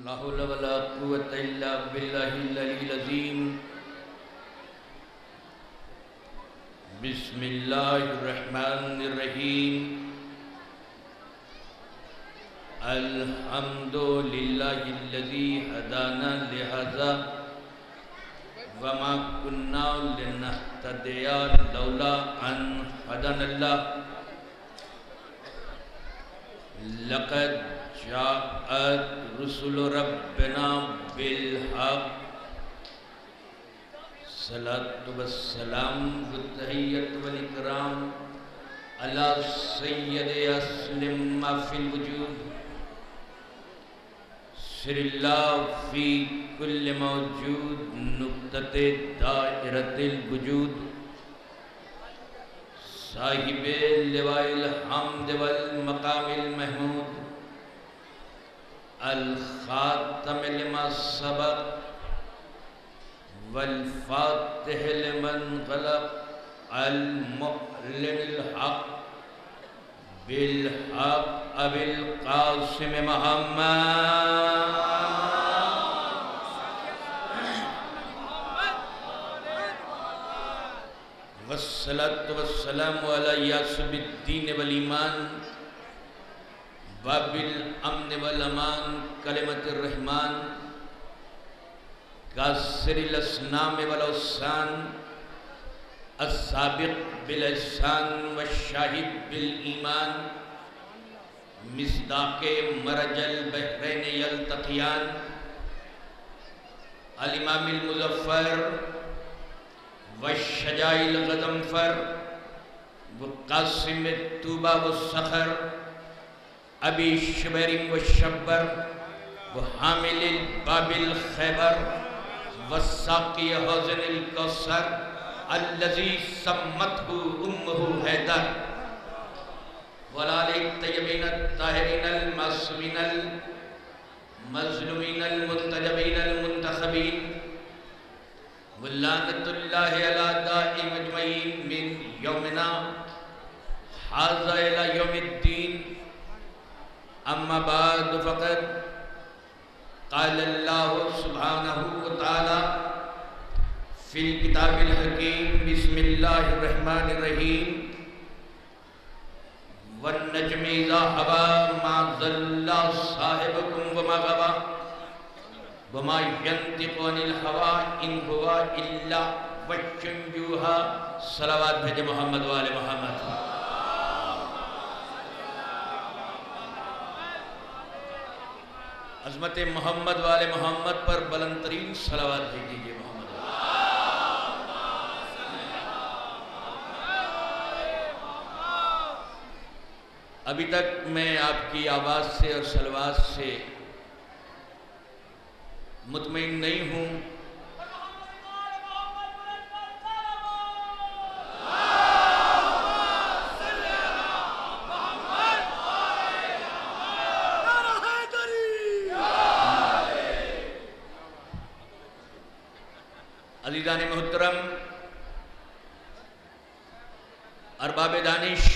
لا حول ولا قوة إلا بالله العلي العظيم بسم الله الرحمن الرحيم الحمد لله الذي هدانا لهذا وما كنا لنهتدي لولا أن هدانا الله لقد جاءت رسل ربنا بالحق صلاة والسلام والتحية والإكرام على سيد أسلم ما في الوجود سر الله في كل موجود نقطة دائرة الوجود صاحب اللواء الحمد والمقام المحمود الخاتم لما سبق والفاتح لمن غلق المعلن الحق بالحق أبي القاسم محمد والصلاة والسلام على یاسب الدین والایمان وبالامن والامان کلمۃ الرحمن کاسر الاسنام والاوسان السابق بالاحسان والشاہد بالایمان مصداق مرج البحرین یلتقیان الامام المظفر والشجاع الغضنفر وقاسم الطوبى والصخر ابی شبر والشبر وحامل الباب الخیبر والساقی حوض الکوثر الذی سمته امه حیدر والآل الطیبین الطاہرین المعصومین المظلومین المنتجبین المنتخبین واللعنة اللہ علی دائی مجمعین من یومنا حاضر الى یوم الدین اما بعد فقد قال اللہ سبحانہ وتعالی فی الکتاب الحکیم بسم اللہ الرحمن الرحیم والنجم اذا ہوا ما ضل صاحبکم وما غوا وما ينطق عن الهوى ان هو الا وحی یوحی صلوات بھیجے محمد وآل محمد عظمت محمد وآل محمد پر بلند ترین صلوات بھیجیے محمد ابھی تک میں آپ کی آواز سے اور صلوات سے مطمئن نہیں ہوں عزیزان محترم ارباب دانش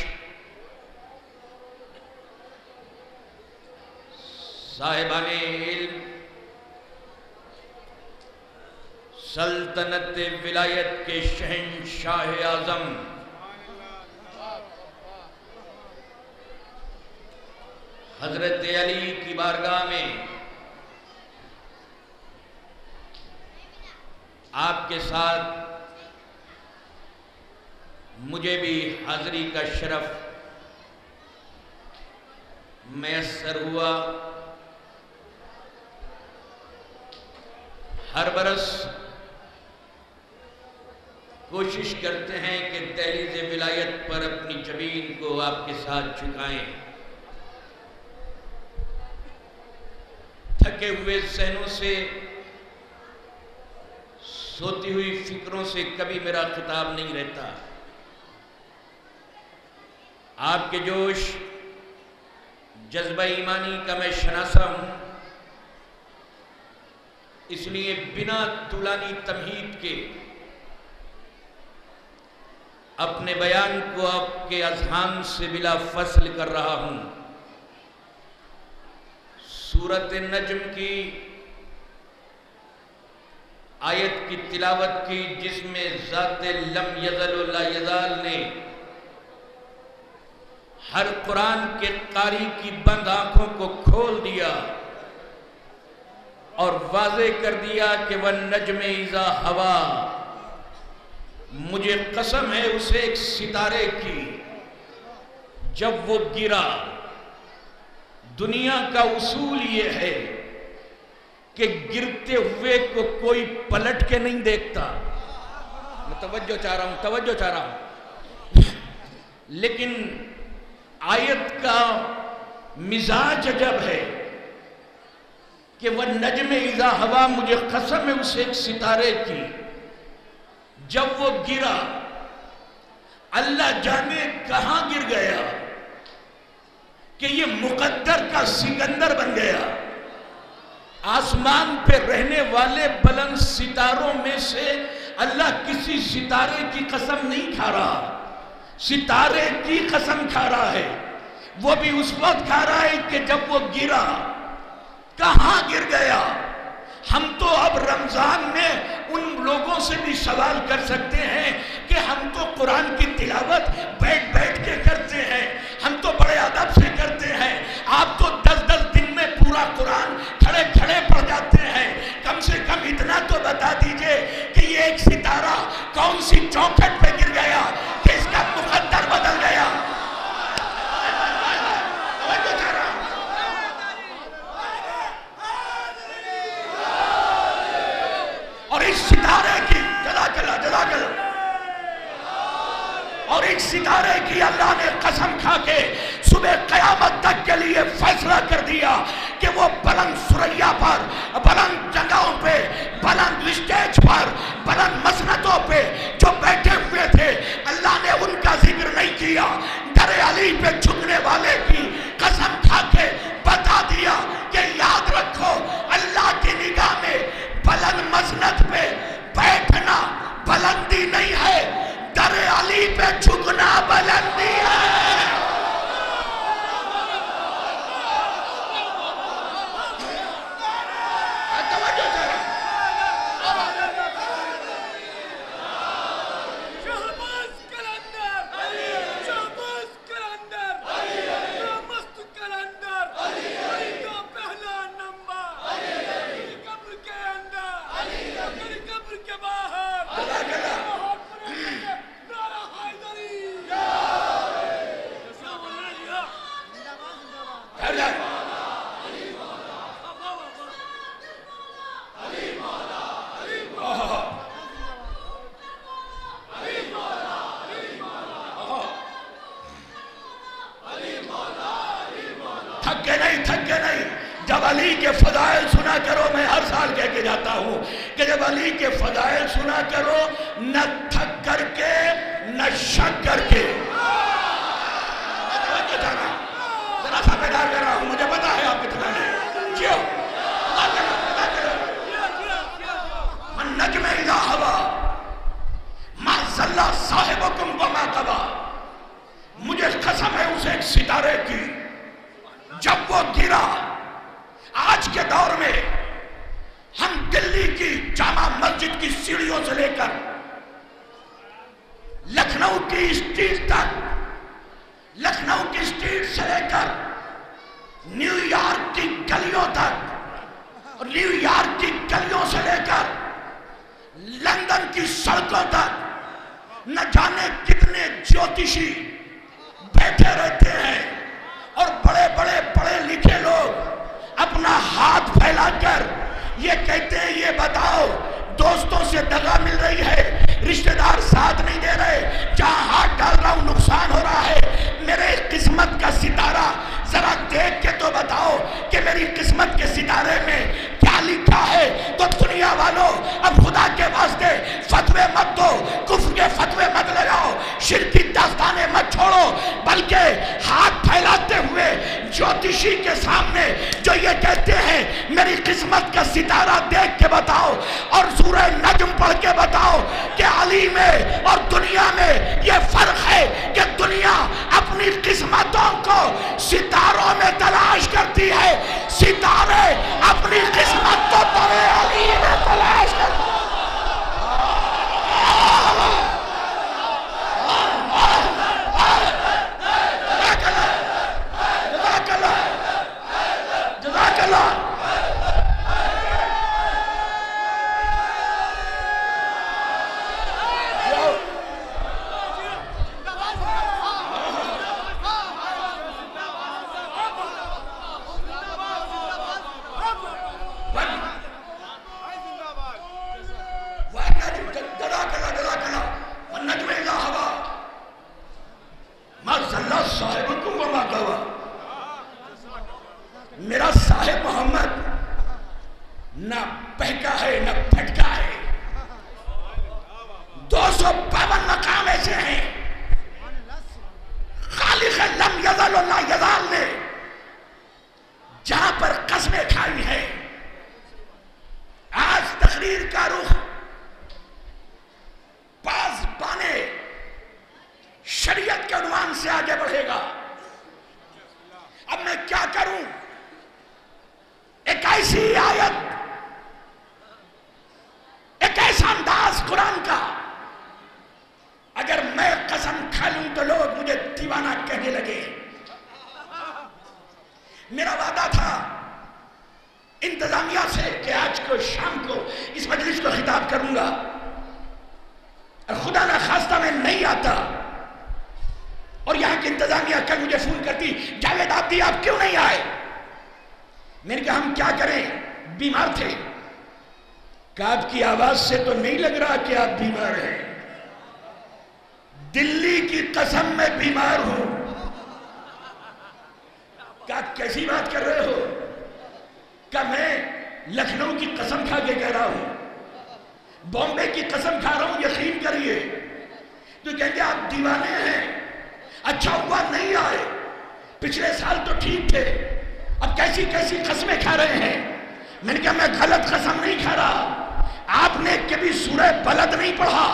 صاحبان علم سلطنت ولایت کے شہنشاہ اعظم حضرت علی کی بارگاہ میں آپ کے ساتھ مجھے بھی حاضری کا شرف میسر ہوا ہر برس کوشش کرتے ہیں کہ دہلیز ولایت پر اپنی جبین کو آپ کے ساتھ جھکائیں تھکے ہوئے ذہنوں سے سوتی ہوئی فکروں سے کبھی میرا خطاب نہیں رہتا آپ کے جوش جذبہ ایمانی کا میں شناسا ہوں اس لیے بنا طولانی تمہید کے اپنے بیان کو آپ کے اذہان سے بلا فصل کر رہا ہوں سورۃ النجم کی آیت کی تلاوت کی، جس میں ذات لم یزل و لا یزال نے ہر قرآن کے قاری کی بند آنکھوں کو کھول دیا اور واضح کر دیا کہ وَالنَّجْمِ اِذَا هَوَا، مجھے قسم ہے اسے ایک ستارے کی جب وہ گرا۔ دنیا کا اصول یہ ہے کہ گرتے ہوئے کو کوئی پلٹ کے نہیں دیکھتا۔ میں توجہ چاہ رہا ہوں لیکن آیت کا مزاج عجب ہے کہ وَالنَّجْمِ اِذَا هَوَا، مجھے قسم ہے اسے ایک ستارے کی جب وہ گرا۔ اللہ جانے کہاں گر گیا کہ یہ مقدر کا سکندر بن گیا۔ آسمان پہ رہنے والے بلند ستاروں میں سے اللہ کسی ستارے کی قسم نہیں کھا رہا، ستارے کی قسم کھا رہا ہے۔ وہ بھی اس وقت کھا رہا ہے کہ جب وہ گرا۔ کہاں گر گیا؟ ہم تو اب رمضان میں ان لوگوں سے بھی سوال کر سکتے ہیں کہ ہم تو قرآن کی تلاوت بیٹھ کے کرتے ہیں، ہم تو بڑے ادب سے کرتے ہیں، آپ تو 10 دن میں پورا قرآن کھڑے پڑھ جاتے ہیں، کم سے کم اتنا تو بتا دیجئے کہ یہ ایک ستارہ کون سی چوکھٹ پہ گر گیا کہ اس کا مقدر بدل گیا۔ اور ایک ستارے کی اور ایک ستارے کی اللہ نے قسم کھا کے صبح قیامت تک کے لیے فیصلہ کر دیا کہ وہ بلند سریا پر، بلند جگہوں پہ، بلند اسٹیج پر، بلند مسندوں پہ جو بیٹھے ہوئے تھے، اللہ نے ان کا ذکر نہیں کیا۔ در علی پہ جھکنے والے کی قسم کھا کے بتا دیا کہ یاد رکھو اللہ کی نگاہ میں بلند مسند پہ بیٹھنا بلندی نہیں ہے، در علی پہ جھکنا بلندی ہے۔ تھک کے نہیں، جب علی کے فضائل سنا کرو، میں ہر سال کہہ کے جاتا ہوں کہ جب علی کے فضائل سنا کرو، نہ تھک کر کے نہ شک کر کے۔ ذرا سا بیدار کر رہا ہوں، مجھے پتا ہے آپ کتنا ہے کیوں؟ النجم اذا هوى ما ضل صاحبكم وما غوى، مجھے قسم ہے اسے ایک ستارے کی جب وہ گرا۔ آج کے دور میں ہم دلی کی جامع مسجد کی سیڑھیوں سے لے کر لکھنؤ کی اسٹریٹ تک، لکھنؤ کی اسٹریٹ سے لے کر نیو یارک کی گلیوں تک، اور نیو یارک کی گلیوں سے لے کر لندن کی سڑکوں تک نہ جانے کتنے جوتشی بیٹھے رہتے ہیں، اور بڑے بڑے پڑھے لکھے لوگ اپنا ہاتھ پھیلا کر یہ کہتے ہیں یہ بتاؤ دوستوں سے دغا مل رہی ہے، رشتہ دار ساتھ نہیں دے رہے، جہاں ہاتھ ڈال رہا ہوں نقصان ہو رہا ہے، میرے قسمت کا ستارہ ذرا دیکھ کے تو بتاؤ کہ میری قسمت کے ستارے میں کیا لکھا ہے۔ تو دنیا والوں اب خدا کے واسطے فتوے مت دو، کفر کے فتوے مت لگاؤ، شرکی داستانے مت چھوڑو، بلکہ ہاتھ پھیلاتے ہوئے جوتشی کے سامنے جو یہ کہتے ہیں میری قسمت کا ستارہ دیکھ کے بتاؤ اور سورہ نجم پڑھ کے بتاؤ کہ علی میں اور دنیا میں یہ فرق ہے کہ دنیا اپنی قسمتوں کو ستاروں میں تلاش کرتی ہے، ستارے میرا صاحب محمد نہ بہکا ہے نہ پھٹکا ہے. 252 مقام ایسے ہیں خالق لم یزل و لا یزال نے جہاں پر قسمیں کھائی ہیں. آج تقریر کا رخ پاسبانے شریعت کے عنوان سے آگے بڑھے گا. اب میں کیا کروں؟ ایک ایسی آیت، ایک ایسا انداز قرآن کا، اگر میں قسم کھا لوں تو لوگ مجھے دیوانہ کہنے لگے. میرا وعدہ تھا انتظامیہ سے کہ آج کو شام کو اس مجلس کو خطاب کروں گا، اور خدا نہ خواستہ میں نہیں آتا اور یہاں کی انتظامیہ کل مجھے فون کرتی، جاوید عابدی آپ کیوں نہیں آئے؟ میں نے کہا ہم کیا کریں، بیمار تھے. کہ آپ کی آواز سے تو نہیں لگ رہا کہ آپ بیمار ہیں. دلی کی قسم میں بیمار ہوں. کیا کیسی بات کر رہے ہو؟ کہ میں لکھنؤ کی قسم کھا کے کہہ رہا ہوں، بامبے کی قسم کھا رہا ہوں، یقین کریے. تو کہیں گے آپ دیوانے ہیں. اچھا ہوا نہیں آئے، پچھلے سال تو ٹھیک تھے، اب کیسی کیسی قسمیں کھا رہے ہیں. میں نے کہا میں غلط قسم نہیں کھا رہا. آپ نے کبھی سورہ بلد نہیں پڑھا؟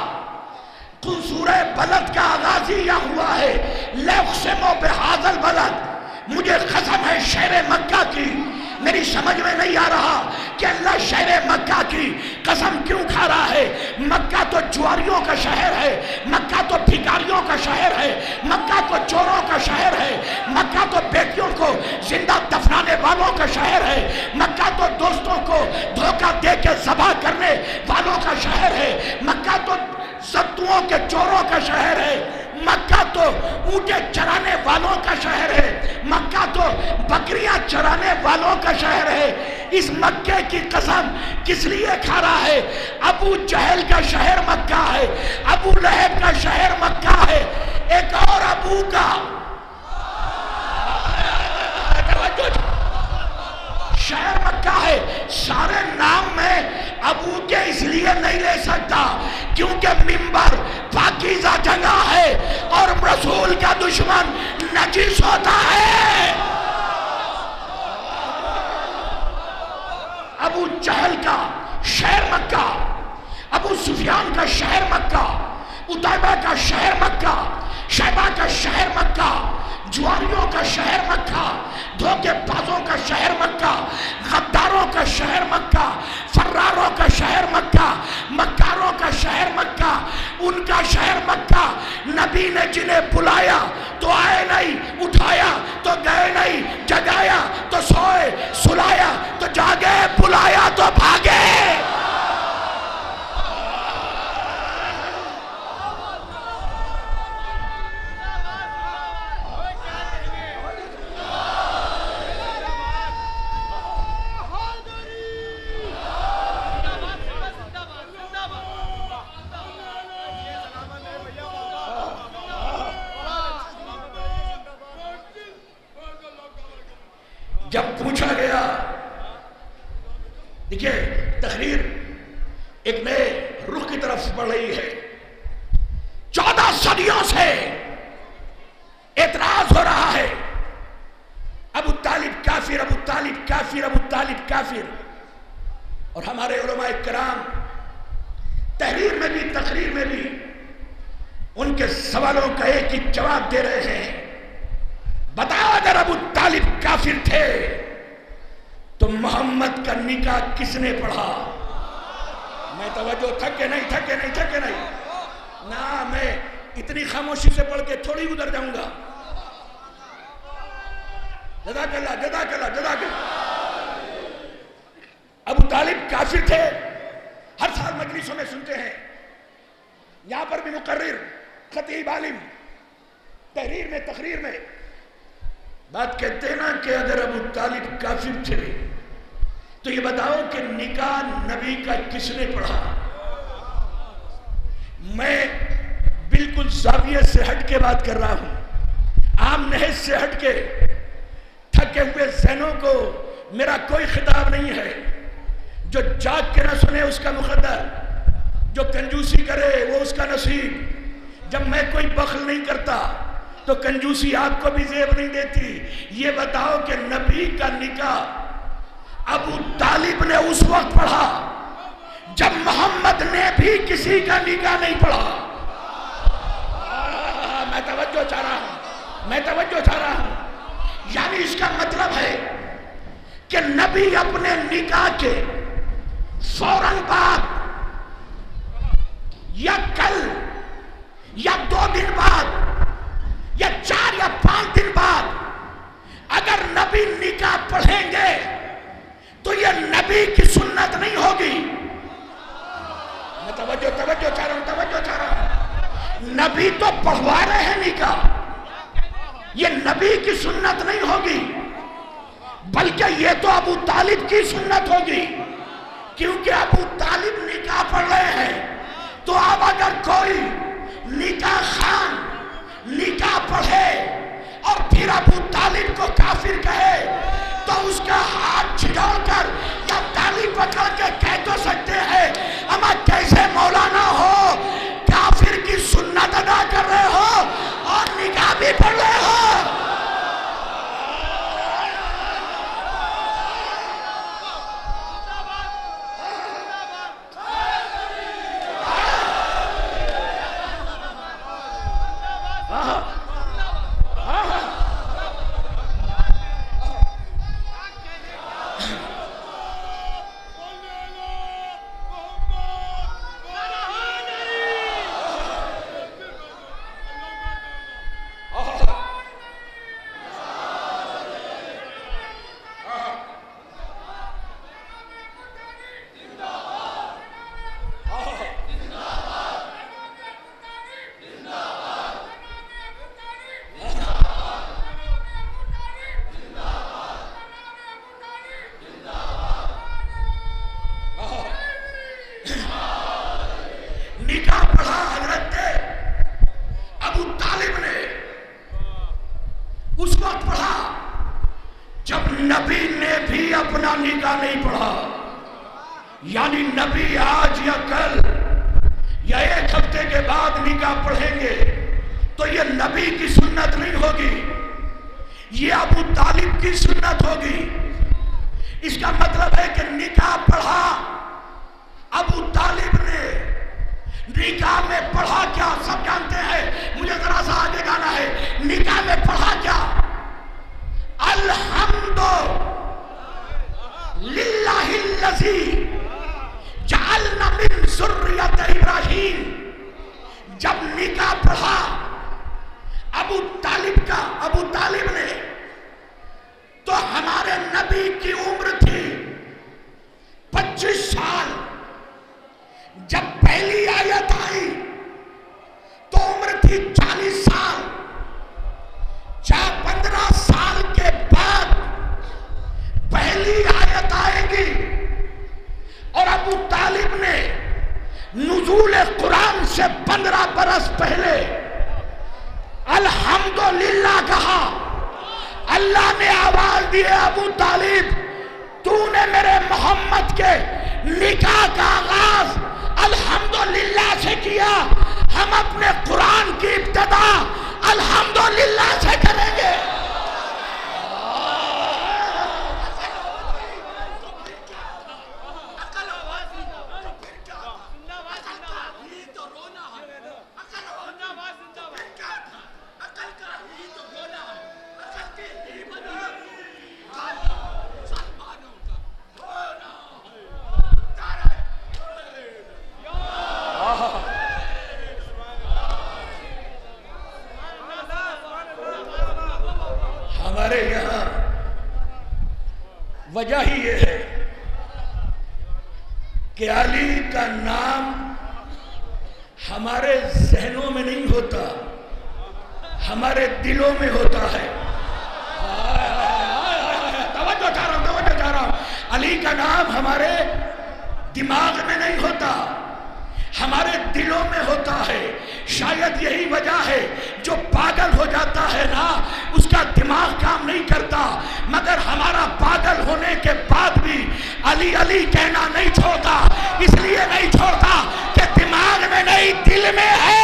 سورہ بلد کا آغاز ہی یہ ہوا ہے، لَأُقْسِمُ بِهَٰذَا الْبَلَدِ. مجھے قسم ہے شہر مکہ کی. میری سمجھ میں نہیں آ رہا کہ اللہ شہر مکہ کی قسم کیوں کھا رہا ہے. مکہ تو جواریوں کا شہر ہے، مکہ تو بھکاریوں کا شہر ہے، مکہ تو چوروں کا شہر ہے، مکہ تو بیٹیوں کو زندہ دفنانے والوں کا شہر ہے، مکہ تو دوستوں کو دھوکہ دے کے ذبح کرنے والوں کا شہر ہے، مکہ تو ستوؤں کے چوروں کا شہر ہے، مکہ تو اونٹیں چرانے والوں کا شہر ہے، مکہ تو بکریاں چرانے والوں کا شہر ہے. اس مکے کی قسم کس لیے کھا رہا ہے؟ ابو جہل کا شہر مکہ ہے، ابو لہب کا شہر مکہ ہے، ایک اور ابو کا شہر مکہ ہے. سارے نام میں ابو کے اس لیے نہیں لے سکتا کیونکہ منبر پاکیزہ جگہ ہے اور رسول کا دشمن نجس ہوتا ہے. ابو جہل کا شہر مکہ، ابو سفیان کا شہر مکہ، عتیبہ کا شہر مکہ، شیبہ کا شہر مکہ، جواریوں کا شہر مکہ، دھوکے بازوں کا شہر مکہ، غداروں کا شہر مکہ، فراروں کا شہر مکہ، مکاروں کا شہر مکہ، ان کا شہر مکہ. نبی نے جنہیں بلایا تو آئے نہیں، اٹھایا تو گئے نہیں، جگایا تو سوئے، سلایا تو جاگے، بلایا تو بھاگے. جب پوچھا گیا، دیکھیے تقریر ایک نئے رخ کی طرف بڑھ رہی ہے. 14 صدیوں سے اعتراض ہو رہا ہے ابو طالب کافر، ابو طالب کافر، ابو طالب کافر. اور ہمارے علماء کرام تحریر میں بھی تقریر میں بھی ان کے سوالوں کا ایک ہی جواب دے رہے ہیں. بتاؤ اگر ابو طالب کافر تھے تو محمد کا نکاح کس نے پڑھا؟ میں توجہ تھکے نہیں نہ، میں اتنی خاموشی سے پڑھ کے تھوڑی ادھر جاؤں گا. جزاک اللہ. ابو طالب کافر تھے، ہر سال مجلسوں میں سنتے ہیں. یہاں پر بھی مقرر، خطیب، عالم تحریر میں تقریر میں بات کہتے ہیں نا کہ اگر ابو طالب کافر تھے تو یہ بتاؤ کہ نکاح نبی کا کس نے پڑھا؟ میں بالکل زاویے سے ہٹ کے بات کر رہا ہوں، عام نہج سے ہٹ کے. تھک جاگے ہوئے ذہنوں کو میرا کوئی خطاب نہیں ہے. جو جاگ کے نہ سنے اس کا مقدر، جو کنجوسی کرے وہ اس کا نصیب. جب میں کوئی بخل نہیں کرتا تو کنجوسی آپ کو بھی زیب نہیں دیتی. یہ بتاؤ کہ نبی کا نکاح ابو طالب نے اس وقت پڑھا جب محمد نے بھی کسی کا نکاح نہیں پڑھا. میں توجہ چاہ رہا ہوں. یعنی اس کا مطلب ہے کہ نبی اپنے نکاح کے فوراً بعد یا کل یا 2 دن بعد یا 4 یا 5 دن بعد اگر نبی نکاح پڑھیں گے تو یہ نبی کی سنت نہیں ہوگی. میں توجہ چاہ رہا ہوں. نبی تو پڑھوا رہے ہیں نکاح، یہ نبی کی سنت نہیں ہوگی بلکہ یہ تو ابو طالب کی سنت ہوگی، کیونکہ ابو طالب نکاح پڑھ رہے ہیں. تو اب اگر کوئی نکاح خان نکاح پڑھے اور پھر ابو طالب کو کافر کہے تو اس کا ہاتھ چھڑوڑ کر یا تالی پکڑ کے کہہ تو سکتے ہیں اما کیسے مولانا ہو، کافر کی سنت ادا کر رہے ہو اور نکاح بھی پڑھ رہے ہو. یعنی نبی آج یا کل یا 1 ہفتے کے بعد نکاح پڑھیں گے تو یہ نبی کی سنت نہیں ہوگی، یہ ابو طالب کی سنت ہوگی. اس کا مطلب ہے کہ نکاح پڑھا ابو طالب نے. نکاح میں پڑھا کیا سب جانتے ہیں، مجھے ذرا سا آگے گانا ہے. نکاح میں پڑھا کیا؟ الحمد للہ الذی جعلنا من ذریۃ ابراہیم. جب نکاح پڑھا ابو طالب نے تو ہمارے نبی کی عمر تھی 25 سال. جب پہلی آیت آئی تو عمر تھی 40 سال. 15 سال کے بعد پہلی آیت آئے گی اور ابو طالب نے نزول قرآن سے 15 برس پہلے الحمدللہ کہا. اللہ نے آواز دی ابو طالب تو نے میرے محمد کے نکاح کا آغاز الحمدللہ سے کیا، ہم اپنے قرآن کی ابتدا الحمدللہ سے کریں گے. ہمارے یہاں وجہ ہی یہ ہے کہ علی کا نام ہمارے ذہنوں میں نہیں ہوتا، ہمارے دلوں میں ہوتا ہے. توجہ چاہ رہا ہوں. علی کا نام ہمارے دماغ میں نہیں ہوتا، ہمارے دلوں میں ہوتا ہے. شاید یہی وجہ ہے جو پاگل ہو جاتا ہے نا اس کا دماغ کام نہیں کرتا، مگر ہمارا پاگل ہونے کے بعد بھی علی علی کہنا نہیں چھوڑتا، اس لیے نہیں چھوڑتا کہ دماغ میں نہیں دل میں ہے۔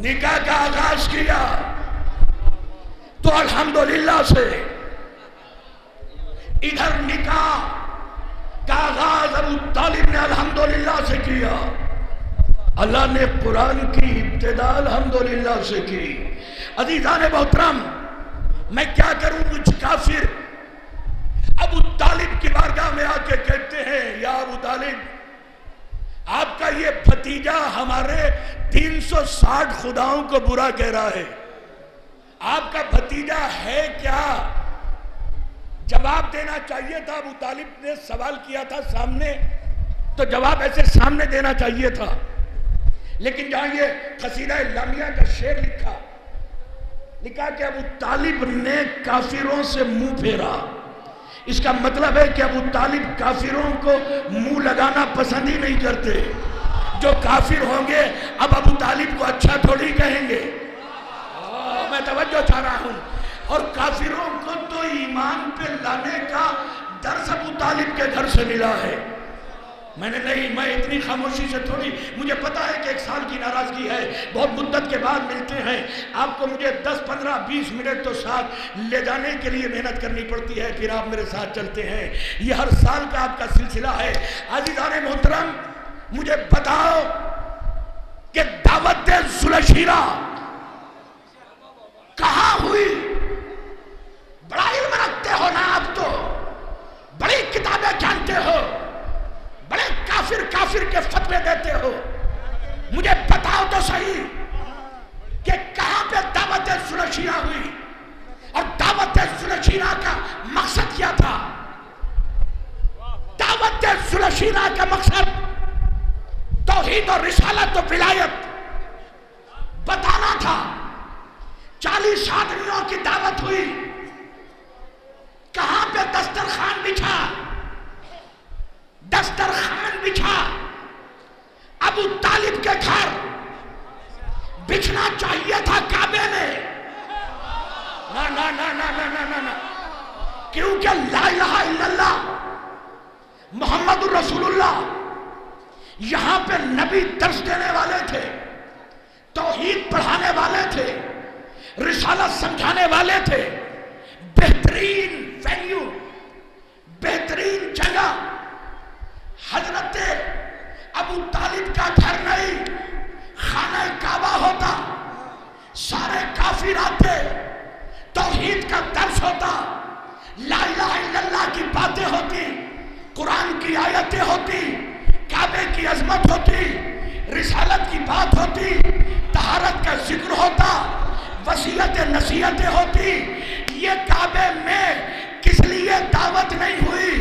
نکاح کا آغاز کیا تو الحمدللہ سے ادھر نکاح کا آغاز ابو طالب نے الحمدللہ سے کیا، اللہ نے قرآن کی ابتدا الحمدللہ سے کی۔ عزیزان محترم، میں کیا کروں، مجھ کافر ابو طالب کی بارگاہ میں آ کے کہتے ہیں، یا ابو طالب، آپ کا یہ بھتیجا ہمارے 360 خداؤں کو برا کہہ رہا ہے، آپ کا بھتیجا ہے کیا؟ جواب دینا چاہیے تھا، ابو طالب نے سوال کیا تھا سامنے، تو جواب ایسے سامنے دینا چاہیے تھا، لیکن جہاں یہ قصیدہ لامیہ کا شعر لکھا کہ ابو طالب نے کافروں سے منہ پھیرا، اس کا مطلب ہے کہ ابو طالب کافروں کو منہ لگانا پسند ہی نہیں کرتے، جو کافر ہوں گے اب ابو طالب کو اچھا تھوڑی کہیں گے۔ میں توجہ چاہ رہا ہوں، اور کافروں کو تو ایمان پہ لانے کا درس ابو طالب کے گھر سے ملا ہے۔ میں اتنی خاموشی سے تھوڑی، مجھے پتا ہے کہ 1 سال کی ناراضگی ہے، بہت مدت کے بعد ملتے ہیں، آپ کو مجھے 10 15 20 منٹ تو ساتھ لے جانے کے لیے محنت کرنی پڑتی ہے، پھر آپ میرے ساتھ چلتے ہیں، یہ ہر سال کا آپ کا سلسلہ ہے۔ عزیزان محترم، مجھے بتاؤ کہ دعوت ذوالشیرہ کہاں ہوئی؟ بڑا علم رکھتے ہو نا آپ، تو بڑی کتابیں جانتے ہو، بڑے کافر کے فتوے دیتے ہو، مجھے بتاؤ تو صحیح کہ کہاں پہ دعوت ذوالشیرہ ہوئی، اور دعوت ذوالشیرہ کا مقصد کیا تھا؟ دعوت ذوالشیرہ کا مقصد توحید اور رسالت و ولایت بتانا تھا۔ 40 آدمیوں کی دعوت ہوئی، کہاں پہ دسترخوان بچھا؟ دسترخوان بچھا ابو طالب کے گھر، بچھنا چاہیے تھا کعبے میں، نا کیونکہ لا الہ الا اللہ محمد الرسول اللہ یہاں پہ نبی درس دینے والے تھے، توحید پڑھانے والے تھے، رسالت سمجھانے والے تھے، بہترین وینیو، بہترین جگہ حضرت ابو طالب کا گھر نہیں، خانہ کعبہ ہوتا، سارے کافر آتے، توحید کا درس ہوتا، لا الہ الا اللہ کی باتیں ہوتی، قرآن کی آیتیں ہوتی، کعبے کی عظمت ہوتی، رسالت کی بات ہوتی، طہارت کا ذکر ہوتا، وصیت نصیحتیں ہوتی۔ یہ کعبے میں کس لیے دعوت نہیں ہوئی؟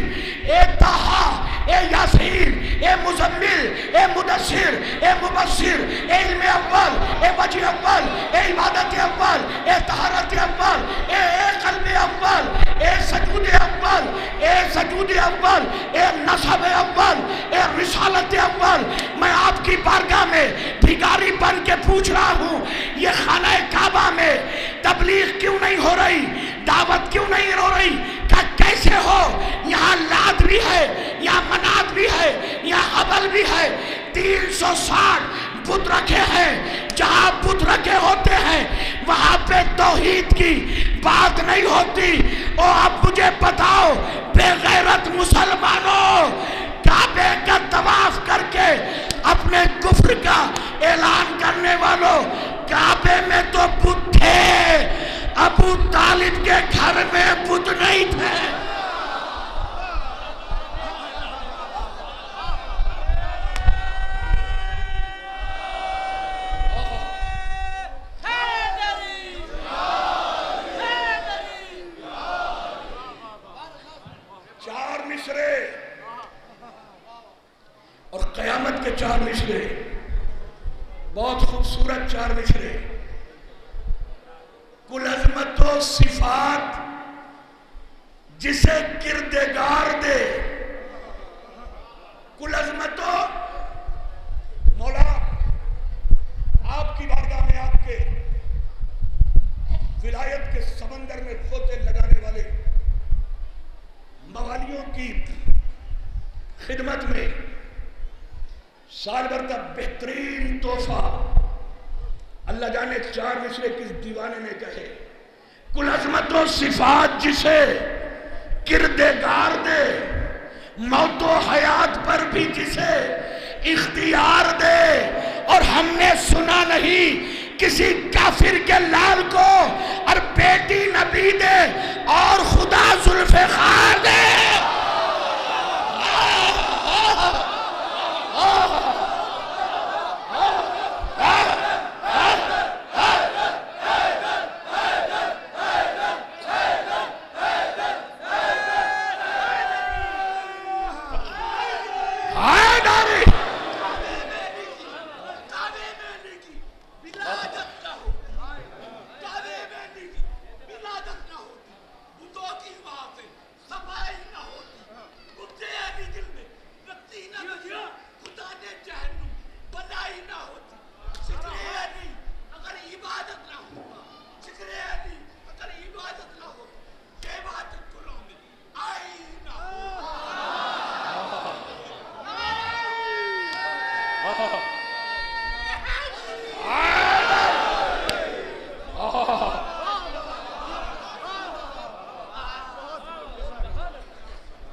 اے طہا، اے یاسین، اے مزمل، اے مدثر، اے مبشر، اے علم اول، اے وجہ اول، اے عبادت اول، اے طہارت اول، اے قلب اول، اے سجود اول، اے سجود اول، اے نصب اول، اے رسالت اول۔ میں آپ کی بارگاہ میں بھیکاری بن کے پوچھ رہا ہوں، یہ خانہ کعبہ میں تبلیغ کیوں نہیں ہو رہی؟ دعوت کیوں نہیں ہو رہی؟ کیسے ہو؟ یہاں لات بھی ہے، یہاں منات بھی ہے، یہاں حبل بھی ہے، 360 بت رکھے ہیں۔ جہاں بت رکھے ہوتے ہیں وہاں پہ توحید کی بات نہیں ہوتی۔ اور اب مجھے بتاؤ بے غیرت مسلمانوں، کعبے کا طواف کر کے اپنے کفر کا اعلان کرنے والوں، کعبے میں تو بت تھے، ابو طالب کے گھر میں بت نہیں تھے۔ اور قیامت کے 4 مصرے، بہت خوبصورت 4 مصرے۔ کل عظمت و صفات جسے کردگار دے، کل عظمت و مولا آپ کی بارگاہ میں آپ کے ولایت کے سمندر میں گوتے لگانے والے موالیوں کی خدمت میں سال بھر کا بہترین تحفہ اللہ جانے 4 مصرے کس دیوانے نے کہے۔ کل عظمت و صفات جسے کردگار دے، موت و حیات پر بھی جسے اختیار دے، اور ہم نے سنا نہیں کسی کافر کے لال کو اور بیٹی نبی دے اور خدا ذوالفقار دے۔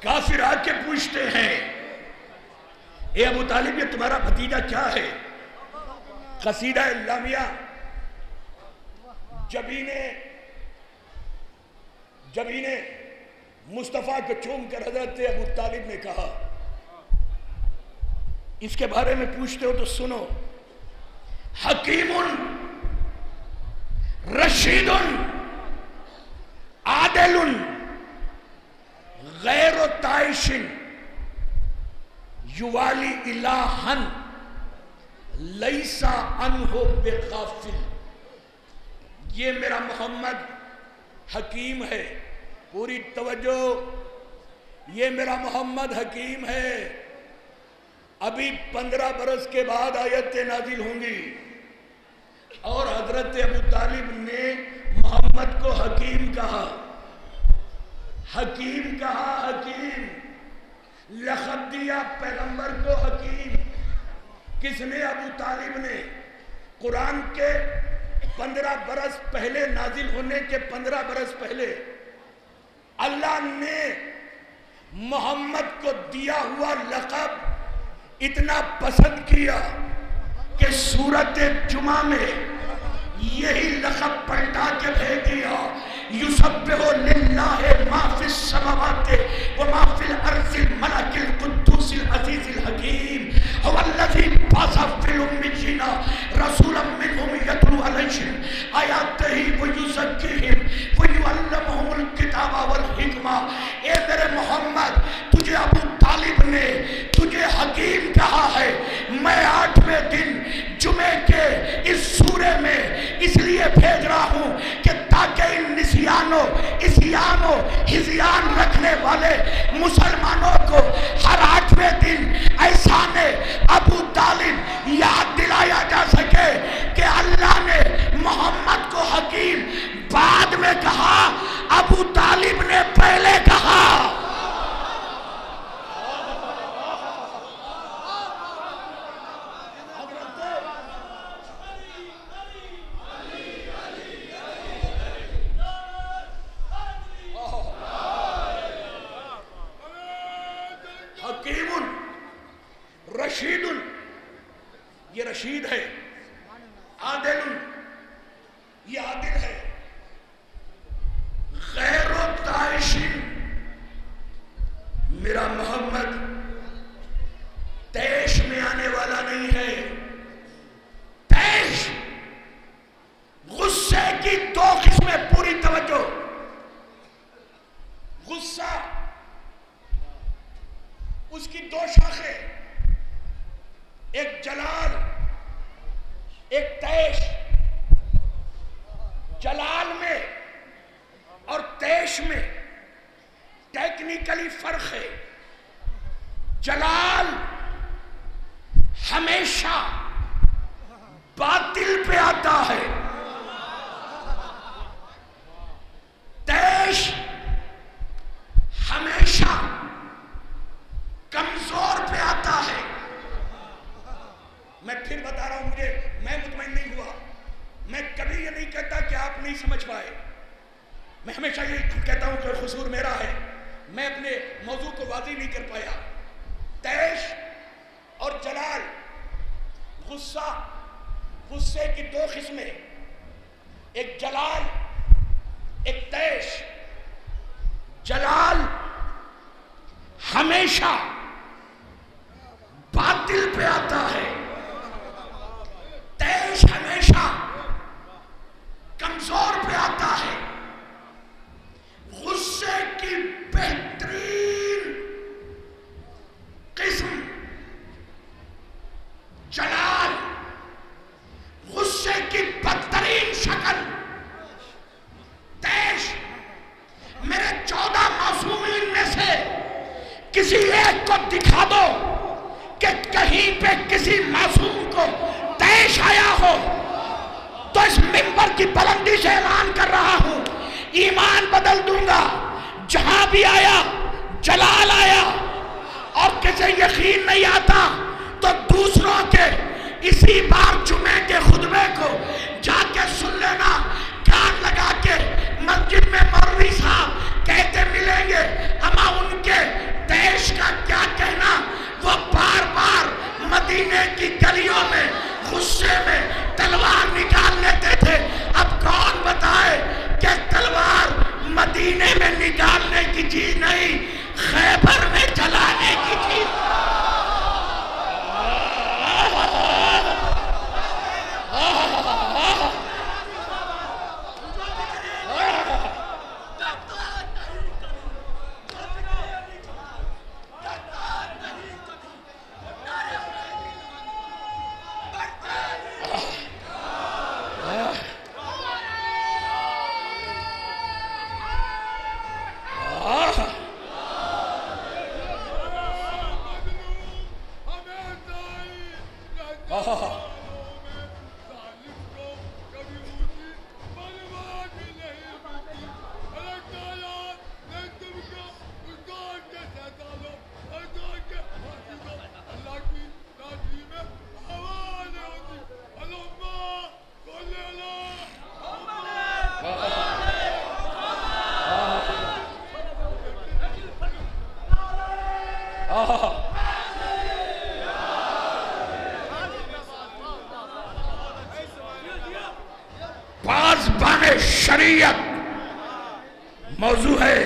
کافر آ کے پوچھتے ہیں اے ابو طالب یہ تمہارا بھتیجا کیا ہے؟ قصیدہ لامیہ جبین مصطفیٰ کو چوم کر حضرت ابو طالب نے کہا، اس کے بارے میں پوچھتے ہو تو سنو، حکیم رشید عادل غیر طائش یوالی الہن لیسا عنہ بغافل۔ یہ میرا محمد حکیم ہے، پوری توجہ، یہ میرا محمد حکیم ہے۔ ابھی 15 برس کے بعد آیتیں نازل ہوں گی، اور حضرت ابو طالب نے محمد کو حکیم کہا، حکیم کہا، حکیم لقب دیا پیغمبر کو حکیم۔ کس نے؟ ابو طالب نے۔ قرآن کے 15 برس پہلے، نازل ہونے کے 15 برس پہلے اللہ نے محمد کو دیا ہوا لقب اتنا پسند کیا کہ سورۃ جمعہ میں یہی لقب پلٹا کے بھیج دیا، یسبح للہ ما فی السماوات وما فی الارض الملک القدوس العزیز الحکیم هو الذی بعث فی الامیین رسولا منهم یتلو علیہم آیاتہ ویزکیہم ویعلمہم الکتاب والحکمہ۔ اے میرے محمد، تجھے ابو طالب نے تجھے حکیم کہا ہے۔ میں 8ویں دن جمعے کے اس سورے میں اس لیے بھیج رہا ہوں کہ تاکہ ان نسیانوں، اسیانوں، ہزیان رکھنے والے مسلمانوں کو ہر 8ویں دن احسان ابو طالب یاد دلایا جا سکے کہ اللہ نے محمد کو حکیم بعد میں کہا، ابو طالب نے پہلے کہا۔ یہ رشید ہے، عادل، یہ عادل ہے، غیر و طائشی، میرا محمد تیش میں آنے والا نہیں ہے۔ تیش غصے کی دو قسمیں، پوری توجہ، غصہ اس کی دو شاخیں، ایک جلال ایک تیش۔ جلال میں اور تیش میں ٹیکنیکلی فرق ہے۔ جلال ہمیشہ باطل پہ آتا ہے، تیش ہمیشہ کمزور پہ آتا ہے۔ میں پھر بتا رہا ہوں، میں مطمئن نہیں ہوا، میں کبھی یہ نہیں کہتا کہ آپ نہیں سمجھ پائے، میں ہمیشہ یہ کہتا ہوں کہ قصور میرا ہے، میں اپنے موضوع کو واضح نہیں کر پایا۔ تیش اور جلال، غصے کی دو قسمیں، ایک جلال ایک تیش۔ جلال ہمیشہ باطل پہ آتا ہے، تیش ہمیشہ کمزور پہ آتا ہے۔ غصے کی بہترین قسم جلال، غصے کی بدترین شکل تیش۔ میرے 14 معصومین میں سے کسی ایک کو دکھا دو کہ کہیں پہ کسی معصوم کو تیش آیا ہو، تو اس منبر کی بلندی سے اعلان کر رہا ہوں، ایمان بدل دوں گا۔ جہاں بھی آیا جلال آیا، اور کسی یقین نہیں آتا تو دوسروں کے اسی بار جمعے کے خطبے کو جا کے سن لینا، کان لگا کے۔ مسجد میں مولوی صاحب کہتے ملیں گے، اما ان کے تیش کا کیا کہنا، وہ بار بار مدینے کی گلیوں میں غصے میں تلوار نکال لیتے تھے۔ اب کون بتائے کہ تلوار مدینے میں نکالنے کی چیز نہیں، خیبر میں جلانے کی چیز۔ شریعت موضوع ہے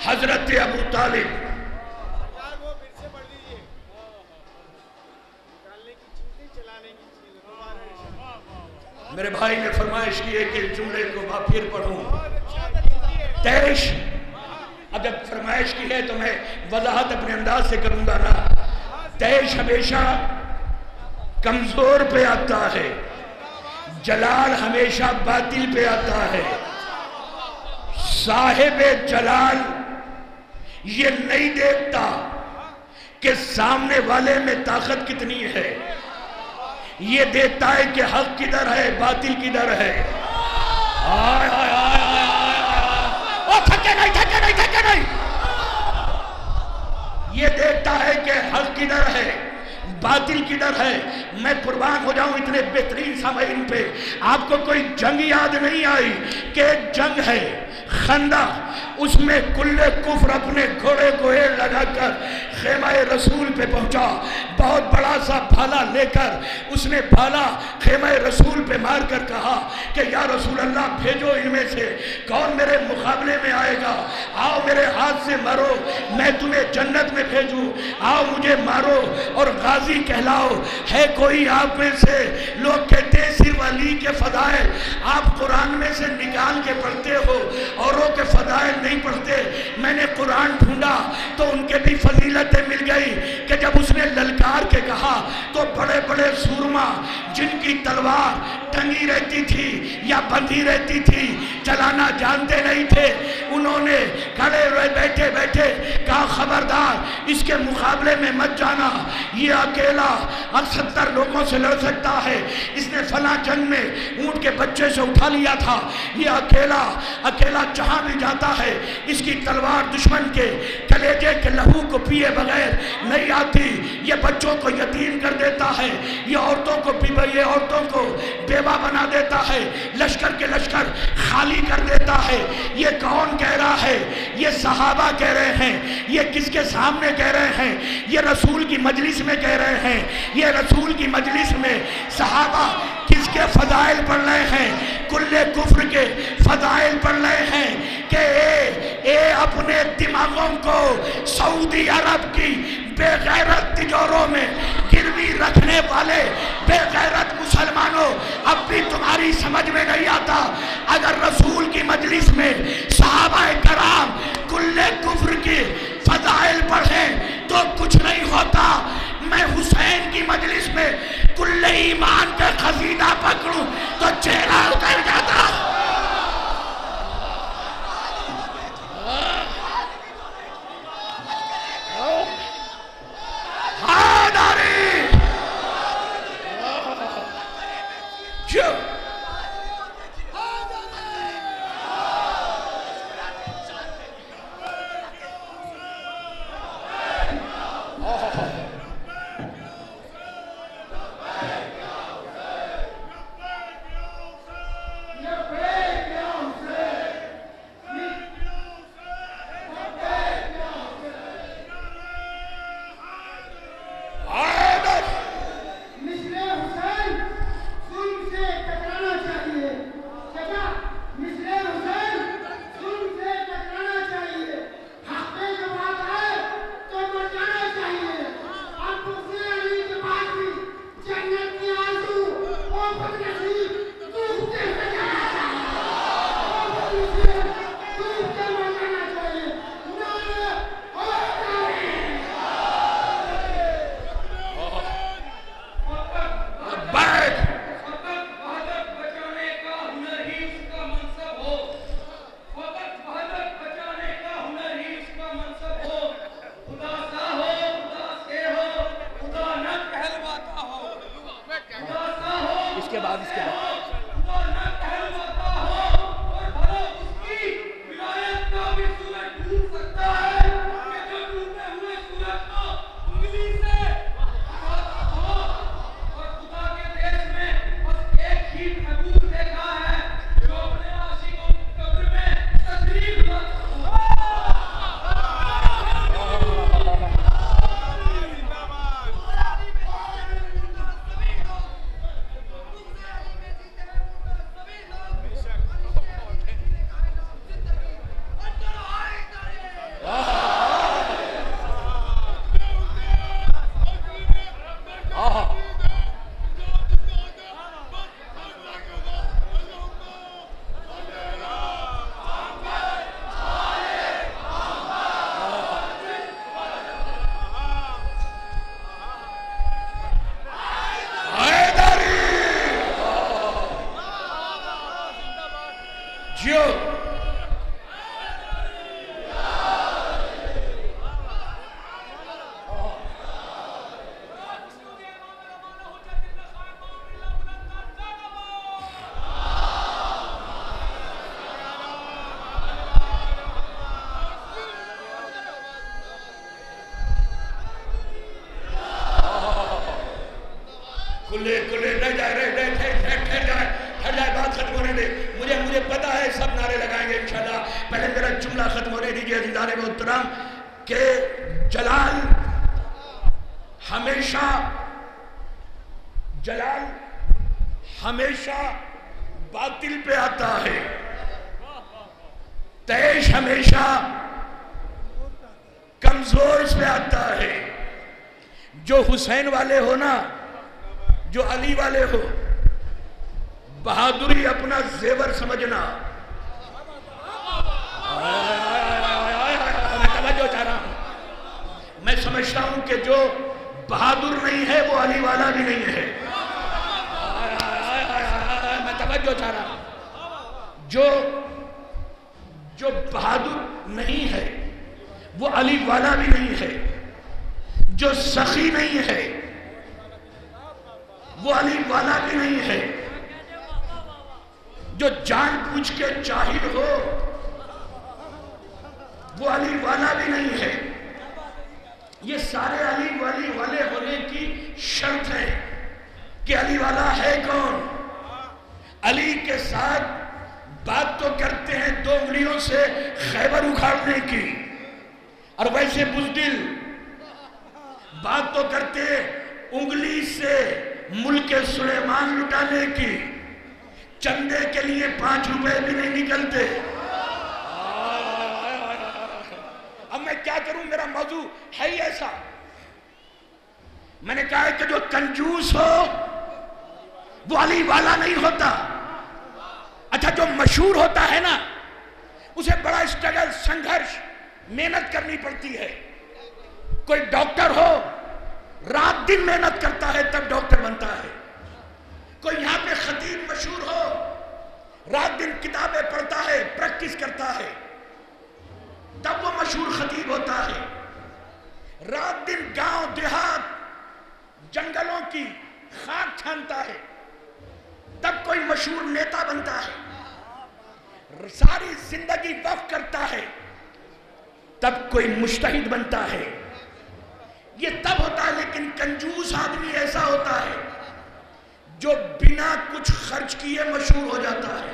حضرت ابو طالب۔ میرے بھائی نے فرمائش کی ہے کہ جملے کو میں پھر پڑھوں۔ تیش، اب جب فرمائش کی ہے تو میں وضاحت اپنے انداز سے کروں گا نا۔ تیش ہمیشہ کمزور پہ آتا ہے، جلال ہمیشہ باطل پہ آتا ہے۔ صاحب جلال یہ نہیں دیکھتا کہ سامنے والے میں طاقت کتنی ہے، یہ دیکھتا ہے کہ حق کدھر ہے باطل کدھر ہے۔ آئے آئے آئے آئے آئے، تھکے نہیں، یہ دیکھتا ہے کہ حق کدھر ہے باطل کدھر ہے۔ میں قربان ہو جاؤں اتنے بہترین سامعین پہ، آپ کو کوئی جنگ یاد نہیں آئی کہ ایک جنگ ہے خندق، اس میں کل کفر اپنے گھوڑے کو ایڑ لگا کر خیمہ رسول پہ پہنچا، بہت بڑا سا بھالا لے کر اس نے بھالا خیمہ رسول پہ مار کر کہا کہ یا رسول اللہ بھیجو ان میں سے کون میرے مقابلے میں آئے گا، آؤ میرے ہاتھ سے مرو، میں تمہیں جنت میں بھیجوں، آؤ مجھے مارو اور غازی کہلاؤ۔ ہے کوئی آپ میں سے، لوگ کہتے ہیں صرف علی کے فضائل آپ قرآن میں سے نکال کے پڑھتے ہو، اوروں کے فضائل نہیں پڑھتے۔ میں نے قرآن ڈھونڈا تو ان کے بھی فضیلتیں مل گئی کہ جب اس نے للکار کے کہا تو بڑے بڑے سورما جن کی تلوار ٹنگی رہتی تھی یا بندھی رہتی تھی، چلانا جانتے نہیں تھے، انہوں نے کھڑے ہوئے بیٹھے بیٹھے کہا خبردار اس کے مقابلے میں مت جانا، یہ اکیلا 70 لوگوں سے لڑ سکتا ہے، اس نے فلاں جنگ میں اونٹ کے بچے سے اٹھا لیا تھا، یہ اکیلا جہاں بھی جاتا ہے اس کی تلوار دشمن کے کلیجے کے لہو کو پیے بغیر نہیں آتی، یہ بچوں کو یتیم کر دیتا ہے، یہ عورتوں کو بیوہ بنا دیتا ہے، لشکر کے لشکر خالی کر دیتا ہے۔ یہ کون کہہ رہا ہے؟ یہ صحابہ کہہ رہے ہیں۔ یہ کس کے سامنے کہہ رہے ہیں؟ یہ رسول کی مجلس میں کہہ رہے ہیں۔ یہ رسول کی مجلس میں صحابہ کس کے فضائل پڑھ رہے ہیں؟ کل کفر کے فضائل پڑھ رہے ہیں کہ اے اپنے دماغوں کو سعودی عرب کی بے غیرت تجاروں میں گروی رکھنے والے بے غیرت مسلمانوں، اب بھی تمہاری سمجھ میں نہیں آتا؟ اگر رسول کی مجلس میں صحابہ کرام کل کفر کی فضائل پڑھیں تو کچھ نہیں ہوتا، میں حسین کی مجلس میں کل ایمان کا قصیدہ پکڑوں تو چہرہ اتر جاتا۔ مجھے پتا ہے سب نعرے لگائیں گے انشاءاللہ، پہلے میرا جملہ ختم ہونے دیجئے عزیزان محترم کہ جلال ہمیشہ جلال ہمیشہ باطل پہ آتا ہے، تیش ہمیشہ کمزور پہ آتا ہے. جو حسین والے ہو نا، جو علی والے ہو، بہادری اپنا زیور سمجھنا. میں توجہ چاہ رہا ہوں. میں سمجھتا ہوں کہ جو بہادر نہیں ہے وہ علی والا بھی نہیں ہے. میں توجہ چاہ رہا ہوں. جو بہادر نہیں ہے وہ علی والا بھی نہیں ہے. جو سخی نہیں ہے وہ علی والا بھی نہیں ہے. جو جان بوجھ کے جاہل ہو وہ علی والا بھی نہیں ہے. یہ سارے علی والے ہونے کی شرط ہے کہ علی والا ہے کون. علی کے ساتھ بات تو کرتے ہیں 2 انگلیوں سے خیبر اکھاڑنے کی، اور ویسے بزدل بات تو کرتے انگلی سے ملک سلیمان لٹانے کی. چندے کے لیے 5 روپے بھی نہیں نکلتے. اب میں کیا کروں، میرا موضوع ہے ہی ایسا. میں نے کہا ہے کہ جو کنجوس ہو وہ علی والا نہیں ہوتا. اچھا جو مشہور ہوتا ہے نا اسے بڑا اسٹرگل، سنگھرش، محنت کرنی پڑتی ہے. کوئی ڈاکٹر ہو رات دن محنت کرتا ہے تب ڈاکٹر بنتا ہے. کوئی یہاں پہ خطیب مشہور ہو رات دن کتابیں پڑھتا ہے، پریکٹس کرتا ہے تب وہ مشہور خطیب ہوتا ہے. رات دن گاؤں دیہات جنگلوں کی خاک چھانتا ہے تب کوئی مشہور نیتا بنتا ہے. ساری زندگی وقف کرتا ہے تب کوئی مجتہد بنتا ہے. یہ تب ہوتا ہے. لیکن کنجوس آدمی ایسا ہوتا ہے جو بنا کچھ خرچ کیے مشہور ہو جاتا ہے.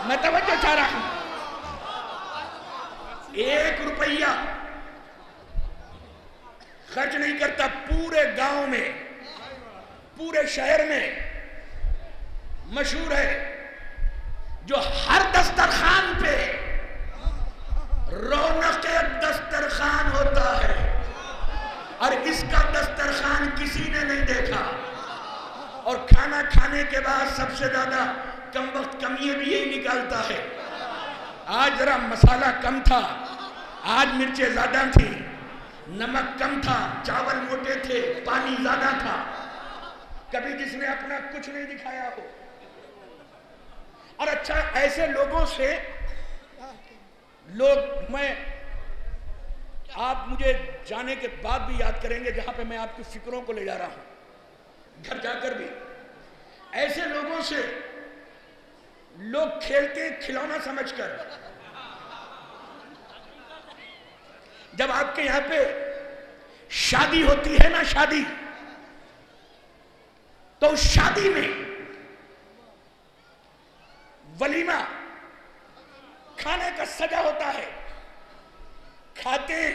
میں توجہ چاہ رہا ہوں. 1 روپیہ خرچ نہیں کرتا، پورے گاؤں میں پورے شہر میں مشہور ہے. جو ہر دسترخوان پہ رونق دسترخوان ہوتا ہے اور اس کا دسترخوان کسی نے نہیں دیکھا. اور کھانا کھانے کے بعد سب سے زیادہ کم وقت کمیے بھی یہی نکالتا ہے. آج ذرا مسالہ کم تھا، آج مرچیں زیادہ تھی، نمک کم تھا، چاول موٹے تھے، پانی زیادہ تھا. کبھی جس نے اپنا کچھ نہیں دکھایا ہو. اور اچھا ایسے لوگوں سے میں آپ مجھے جانے کے بعد بھی یاد کریں گے جہاں پہ میں آپ کی فکروں کو لے جا رہا ہوں. گھر جا کر بھی ایسے لوگوں سے لوگ کھیلتے ہیں کھلونا سمجھ کر. جب آپ کے یہاں پہ شادی ہوتی ہے نا، شادی، تو اس شادی میں ولیمہ کھانے کا سجا ہوتا ہے. کھاتے ہیں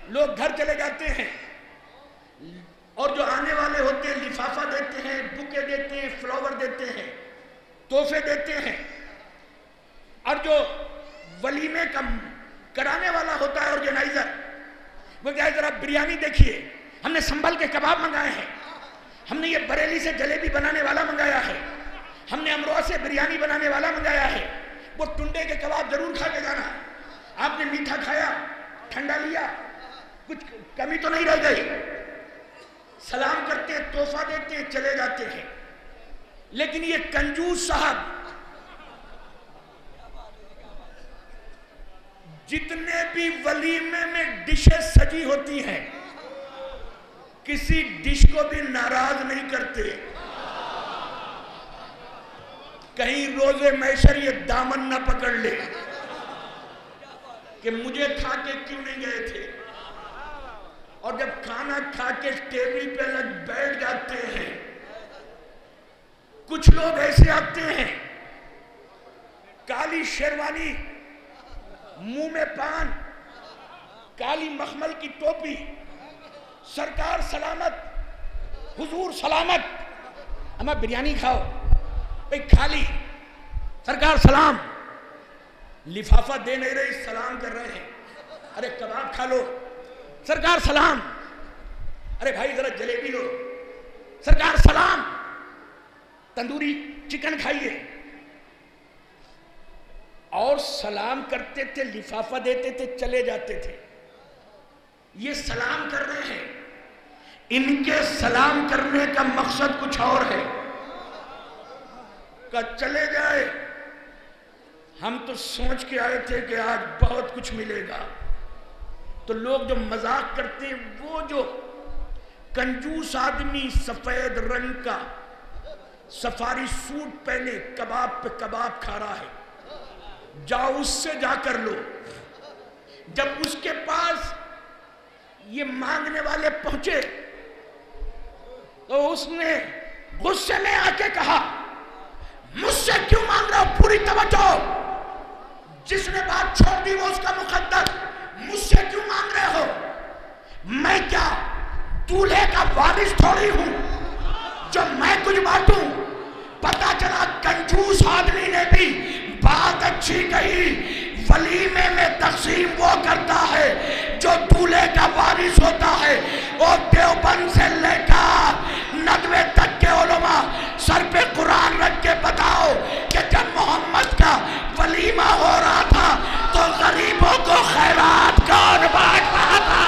لوگ، گھر چلے جاتے ہیں، اور جو آنے والے ہوتے ہیں لفافہ دیتے ہیں، بکے دیتے ہیں، فلاور دیتے ہیں، تحفے دیتے ہیں. اور جو ولیمے کا کرانے والا ہوتا ہے آرگنائزر، وہ کہا ذرا بریانی دیکھیے، ہم نے سنبھل کے کباب منگائے ہیں، ہم نے یہ بریلی سے جلیبی بنانے والا منگایا ہے، ہم نے امروہہ سے بریانی بنانے والا منگایا ہے. وہ ٹنڈے کے کباب ضرور کھا کے جانا. آپ نے میٹھا کھایا، ٹھنڈا لیا، کچھ کمی تو نہیں رہ گئی. سلام کرتے ہیں، تحفہ دیتے ہیں، چلے جاتے ہیں. لیکن یہ کنجوس صاحب جتنے بھی ولیمے میں ڈشیں سجی ہوتی ہیں کسی ڈش کو بھی ناراض نہیں کرتے. کہیں روز محشر یہ دامن نہ پکڑ لے کہ مجھے کھا کے کیوں نہیں گئے تھے. اور جب کھانا کھا کے ٹیبل پہ لگ بیٹھ جاتے ہیں، کچھ لوگ ایسے آتے ہیں کالی شیروانی، منہ میں پان، کالی مخمل کی ٹوپی، سرکار سلامت، حضور سلامت، اما بریانی کھاؤ، بھئی کھا لی، سرکار سلام، لفافہ دے نہیں رہے، سلام کر رہے ہیں، ارے کباب کھا لو، سرکار سلام، ارے بھائی ذرا جلیبی لو، سرکار سلام، تندوری چکن کھائیے، اور سلام کرتے تھے، لفافہ دیتے تھے، چلے جاتے تھے۔ یہ سلام کر رہے ہیں، ان کے سلام کرنے کا مقصد کچھ اور ہے کہ چلے جائے، ہم تو سوچ کے آئے تھے کہ آج بہت کچھ ملے گا۔ تو لوگ جو مذاق کرتے ہیں، وہ جو کنجوس آدمی سفید رنگ کا سفاری سوٹ پہنے کباب پہ کباب کھا رہا ہے، جاؤ اس سے جا کر لو۔ جب اس کے پاس یہ مانگنے والے پہنچے تو اس نے غصے میں آ کے کہا، مجھ سے کیوں مانگ رہا ہو؟ پوری توجہ، جس نے بات چھوڑ دی وہ اس کا مقدر، مجھ سے کیوں مانگ رہے ہو؟ میں کیا دولہے کا وارث تھوڑی ہوں جو میں کچھ بانٹوں؟ پتا چلا کنجوس آدمی نے بھی بات اچھی کہی، ولیمے میں تقسیم وہ کرتا ہے جو دولہے کا وارث ہوتا ہے۔ وہ دیوبند سے لے کر ندوے تک کے علماء سر پہ قرآن رکھ کے بتاؤ کہ جب محمد کا ولیمہ ہو رہا تھا تو غریبوں کو خیرات کون بانٹ رہا تھا؟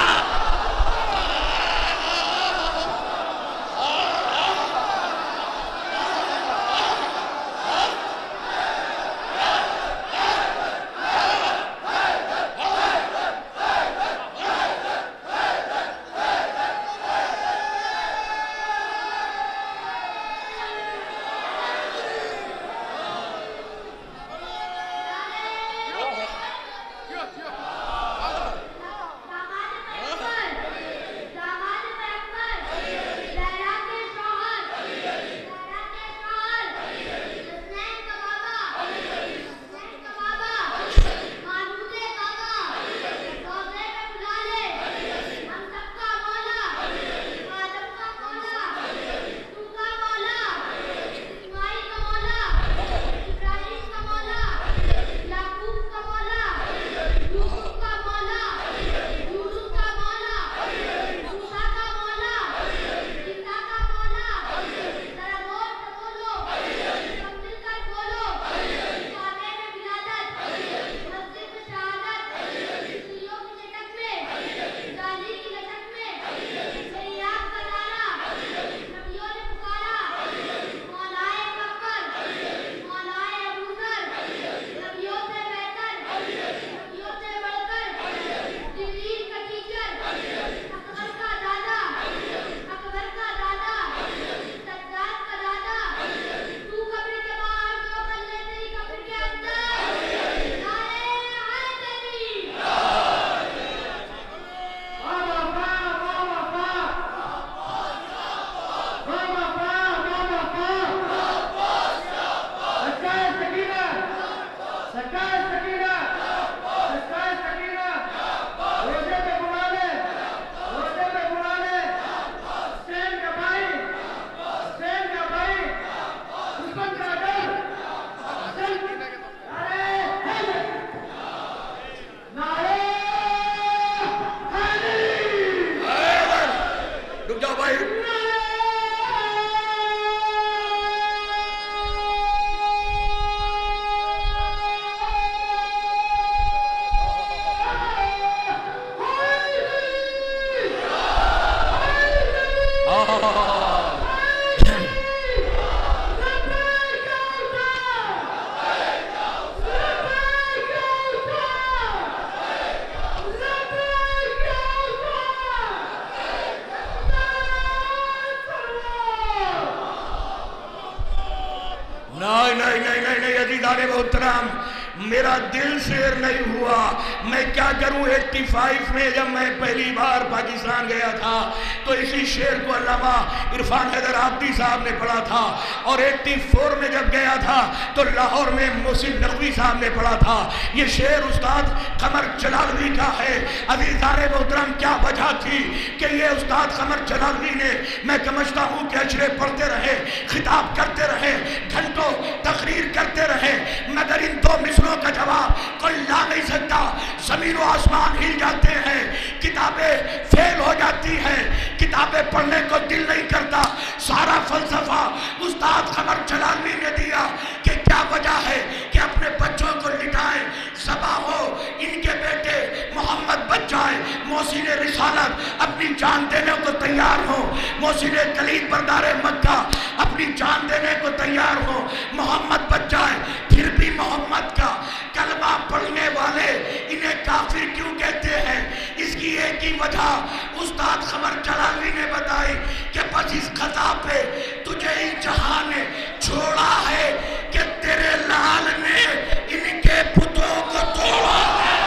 نہیں عزیزان محترم، میرا دل سیر نہیں ہوا. میں کیا کروں؟ 85 میں جب میں پہلی بار پاکستان گیا تھا تو اسی شعر کو علامہ عرفان حیدر عابدی صاحب نے پڑھا تھا, اور 84 میں جب گیا تھا تو لاہور میں محسن نقوی صاحب نے پڑھا تھا. یہ شعر استاد قمر جلالوی کا ہے. عزیزان محترم, کیا وجہ تھی کہ یہ استاد قمر جلالوی نے, میں سمجھتا ہوں کہ اشرے پڑھتے رہے, خطاب کرتے رہے, گھنٹوں تقریر کرتے رہے, مگر ان دو مصروں کا جواب کوئی لا نہیں سکتا. زمین و آسمان ہل جاتے ہیں, کتابیں فیل ہو جاتی ہیں, کتابیں پڑھنے کو دل نہیں کرتا. سارا فلسفہ استاد قمر جلالوی نے دیا کہ کیا وجہ ہے کہ اپنے بچوں کو لٹائیں, ذبح ہو, ان کے بیٹے محمد بچ جائے, محسن رسالت اپنی جان دینے کو تیار ہو, محسن کلید بردار مکہ اپنی جان دینے کو تیار ہو, محمد بچ جائے. پھر بھی محمد کا کلمہ پڑھنے والے انہیں کافر کیوں کہتے ہیں؟ اس کی ایک ہی وجہ استاد قمر جلالوی نے بتائی کہ بس اس خطا پہ تجھے اس جہان نے چھوڑا ہے کہ تیرے لال نے ان کے بتوں کو توڑا ہے.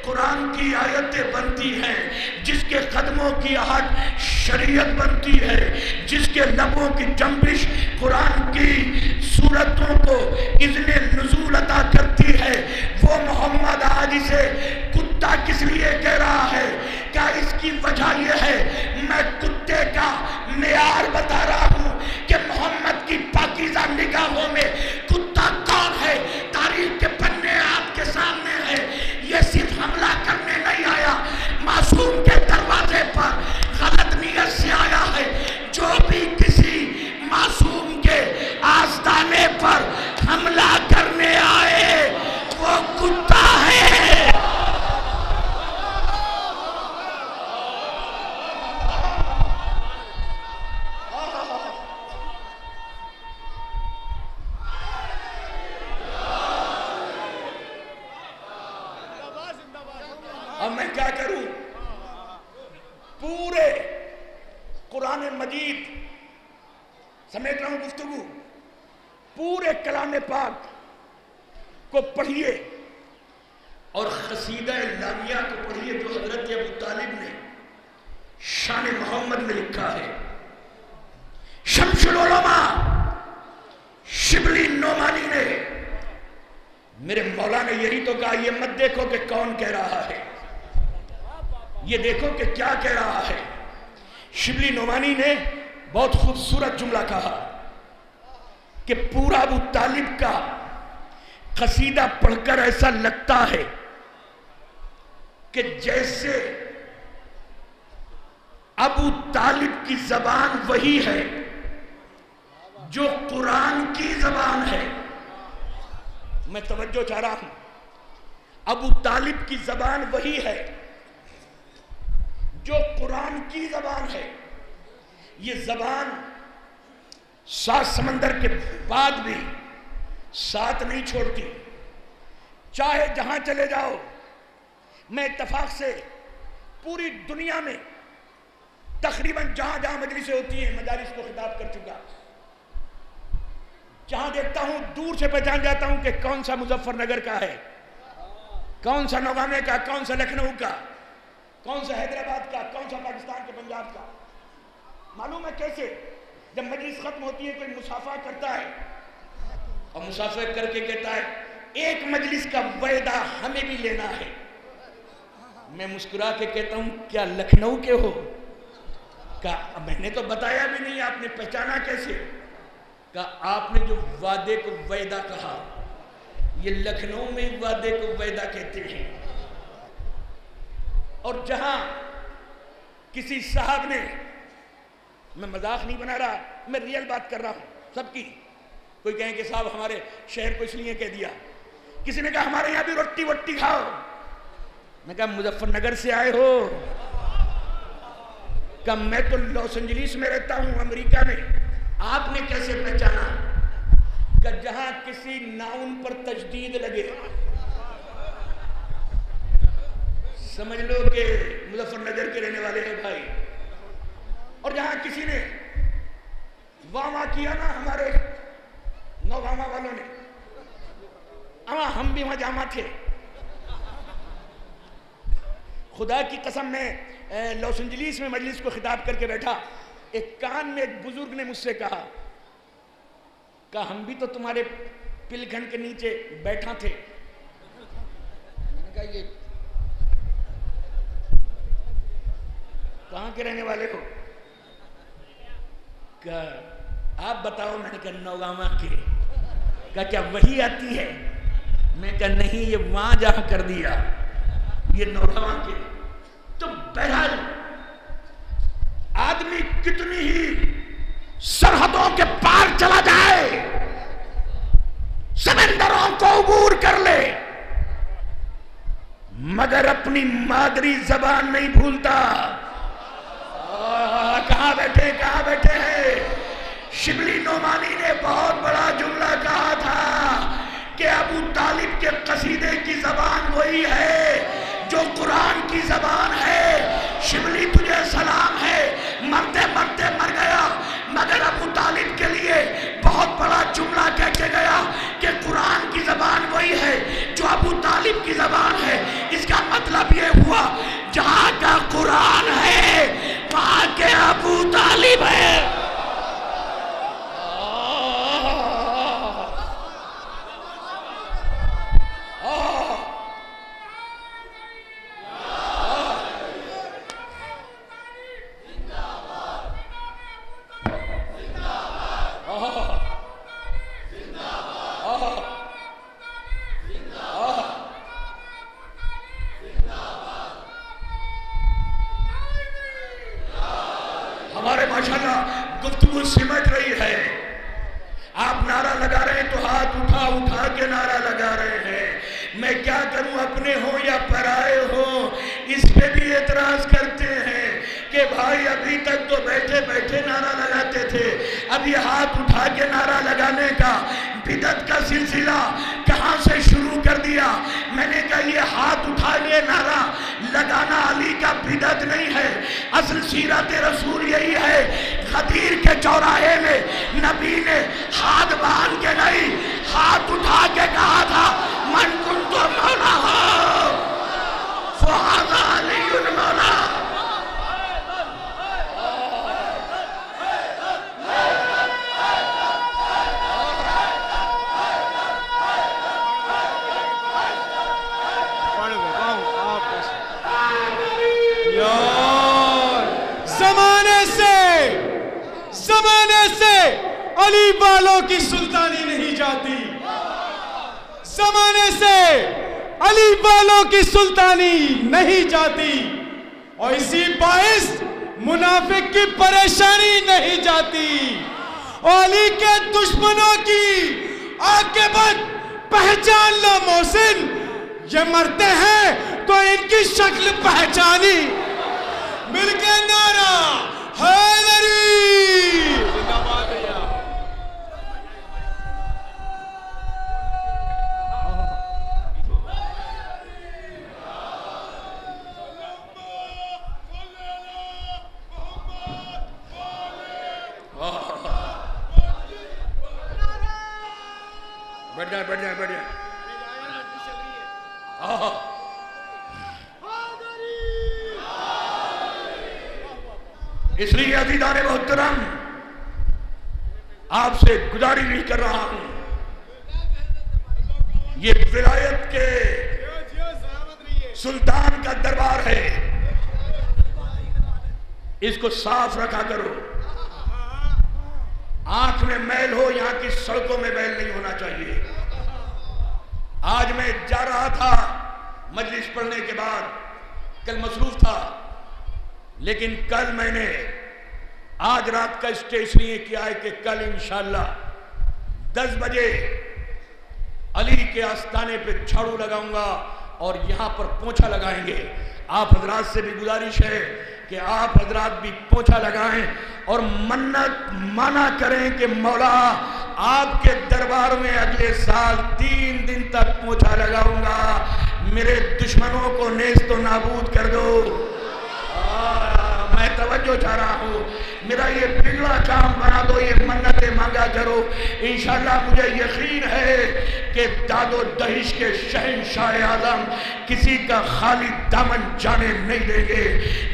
قرآن قرآن کی آیتیں بنتی ہیں، جس کے قدموں کی آہٹ شریعت بنتی ہے، جس کے لبوں کی جنبش قرآن کی صورتوں کو اذن نزول عطا کرتی ہے، وہ محمد آج اسے کتا کس لیے کہہ رہا ہے؟ کیا اس کی وجہ یہ ہے؟ میں کتے کا معیار بتا رہا ہوں کہ محمد کی پاکیزہ نگاہوں میں کتا کون ہے، تاریخ کے پنے آپ کے سامنے ہے۔ یہ صرف حملہ کرنے نہیں آیا، معصوم کے دروازے پر غلط نیت سے آیا ہے۔ جو بھی کسی معصوم کے آستانے پر حملہ کرنے آئے وہ کتا ہے۔ اب میں کیا کروں؟ پورے قرآن مجید سمیٹ رہا ہوں گفتگو، پورے کلام پاک کو پڑھیے اور قصیدہ لامیہ کو پڑھیے جو حضرت ابو طالب نے شان محمد میں لکھا ہے۔ شمس العلماء شبلی نعمانی نے، میرے مولا نے یہی تو کہا، یہ مت دیکھو کہ کون کہہ رہا ہے، یہ دیکھو کہ کیا کہہ رہا ہے۔ شبلی نعمانی نے بہت خوبصورت جملہ کہا کہ پورا ابو طالب کا قصیدہ پڑھ کر ایسا لگتا ہے کہ جیسے ابو طالب کی زبان وہی ہے جو قرآن کی زبان ہے۔ میں توجہ چاہ رہا ہوں، ابو طالب کی زبان وہی ہے جو قرآن کی زبان ہے۔ یہ زبان 7 سمندر کے بعد بھی ساتھ نہیں چھوڑتی، چاہے جہاں چلے جاؤ۔ میں اتفاق سے پوری دنیا میں تقریباً جہاں جہاں مجلسیں ہوتی ہیں مجالس کو خطاب کر چکا، جہاں دیکھتا ہوں دور سے پہچان جاتا ہوں کہ کون سا مظفر نگر کا ہے، کون سا نوگامے کا، کون سا لکھنؤ کا، کون سا حیدرآباد کا، کون سا پاکستان کے پنجاب کا۔ معلوم ہے کیسے؟ جب مجلس ختم ہوتی ہے کوئی مصافحہ کرتا ہے اور مصافحہ کر کے کہتا ہے ایک مجلس کا وعدہ ہمیں بھی لینا ہے۔ میں مسکرا کے کہتا ہوں کیا لکھنؤ کے ہو؟ کہا میں نے تو بتایا بھی نہیں، آپ نے پہچانا کیسے؟ کہا آپ نے جو وعدے کو وعدہ کہا، یہ لکھنؤ میں وعدے کو وعدہ کہتے ہیں۔ اور جہاں کسی صاحب نے، میں مذاق نہیں بنا رہا، میں ریئل بات کر رہا ہوں سب کی، کوئی کہیں کہ صاحب ہمارے شہر کو اس لیے کہہ دیا، کسی نے کہا ہمارے یہاں بھی روٹی وٹی کھاؤ، میں کہا مظفر نگر سے آئے ہو؟ کہا میں تو لاس اینجلس میں رہتا ہوں امریکہ میں، آپ نے کیسے پہچانا؟ کہ جہاں کسی ناؤن پر تجدید لگے سمجھ لو کہ مظفر نگر کے رہنے والے ہیں بھائی، اور جہاں کسی نے واہ کیا نا ہمارے نوگامہ والوں نے، ہم بھی وہاں جامع تھے۔ خدا کی قسم میں لاس اینجلس میں مجلس کو خطاب کر کے بیٹھا، ایک کان میں ایک بزرگ نے مجھ سے کہا ہم بھی تو تمہارے پلگھن کے نیچے بیٹھا تھے۔ میں نے کہا یہ کہاں کے رہنے والے ہو؟ کہ آپ بتاؤ۔ میں نے کہا نوگامہ کے۔ کہا کیا وہی آتی ہے؟ میں کہا نہیں، یہ وہاں جہاں کر دیا، یہ نوگامہ کے۔ تو بہرحال آدمی کتنی ہی سرحدوں کے پار چلا جائے، سمندروں کو عبور کر لے، مگر اپنی مادری زبان نہیں بھولتا۔ کہاں بیٹھے ہیں؟ شبلی نعمانی نے بہت بڑا جملہ کہا تھا کہ ابو طالب کے قصیدے کی زبان وہی ہے جو قرآن کی زبان ہے۔ شبلی تجھے سلام ہے، مرتے مرتے مر گیا، مگر ابو طالب کے لیے بہت بڑا جملہ کہہ کے گیا کہ قرآن کی زبان وہی ہے جو ابو طالب کی زبان ہے۔ اس کا مطلب یہ ہوا جہاں کا قرآن ہے وہاں کے ابو طالب ہے. ہمارے ماشاءاللہ گفتگو سمٹ رہی ہے. آپ نعرہ لگا رہے ہیں تو ہاتھ اٹھا اٹھا کے نعرہ لگا رہے ہیں. میں کیا کروں، اپنے ہوں یا پرائے ہوں، اس پہ بھی اعتراض کرتے ہیں کہ بھائی ابھی تک تو بیٹھے بیٹھے نعرہ لگاتے تھے، اب یہ ہاتھ اٹھا کے نعرہ لگانے کا بدعت کا سلسلہ کہاں سے شروع کر دیا. میں نے کہا یہ ہاتھ اٹھا کے نعرہ لگانا علی کا بدعت نہیں ہے، اصل سیرت رسول یہی ہے. غدیر کے چوراہے میں نبی نے ہاتھ باندھ کے نہیں، ہاتھ اٹھا کے کہا تھا من کنت مولا ہو فہذا علی مولا. زمانے سے علی والوں کی سلطانی نہیں جاتی، زمانے سے علی والوں کی سلطانی نہیں جاتی، اور اسی باعث منافق کی پریشانی نہیں جاتی. اور علی کے دشمنوں کی عاقبت پہچان لو محسن، یہ مرتے ہیں تو ان کی شکل پہچانی. مل کے نعرہ حیدری. بیٹھ جائے بیٹھ جائے. اس لیے عزیزان محترم آپ سے گزارش بھی کر رہا ہوں، یہ ولایت کے سلطان کا دربار ہے، اس کو صاف رکھا کرو. آنکھ میں میل ہو، یہاں کی سڑکوں میں میل نہیں ہونا چاہیے. آج میں جا رہا تھا مجلس پڑھنے کے بعد، کل مصروف تھا، لیکن کل میں نے آج رات کا اسٹے اس لیے کیا ہے کہ کل انشاءاللہ 10 بجے علی کے آستانے پہ جھاڑو لگاؤں گا اور یہاں پر پونچھا لگائیں گے. آپ حضرات سے بھی گزارش ہے کہ آپ حضرات بھی پونچھا لگائیں اور منت مانا کریں کہ مولا آپ کے دربار میں اگلے سال 3 دن تک پونچھا لگاؤں گا، میرے دشمنوں کو نیست و نابود کر دو. میں توجہ چاہ رہا ہوں، میرا یہ بگڑا کام بنا دو، یہ منتیں مانگا کرو. انشاءاللہ مجھے یقین ہے کہ داد و دہش کے شہنشاہ اعظم کسی کا خالی دامن جانے نہیں دیں گے.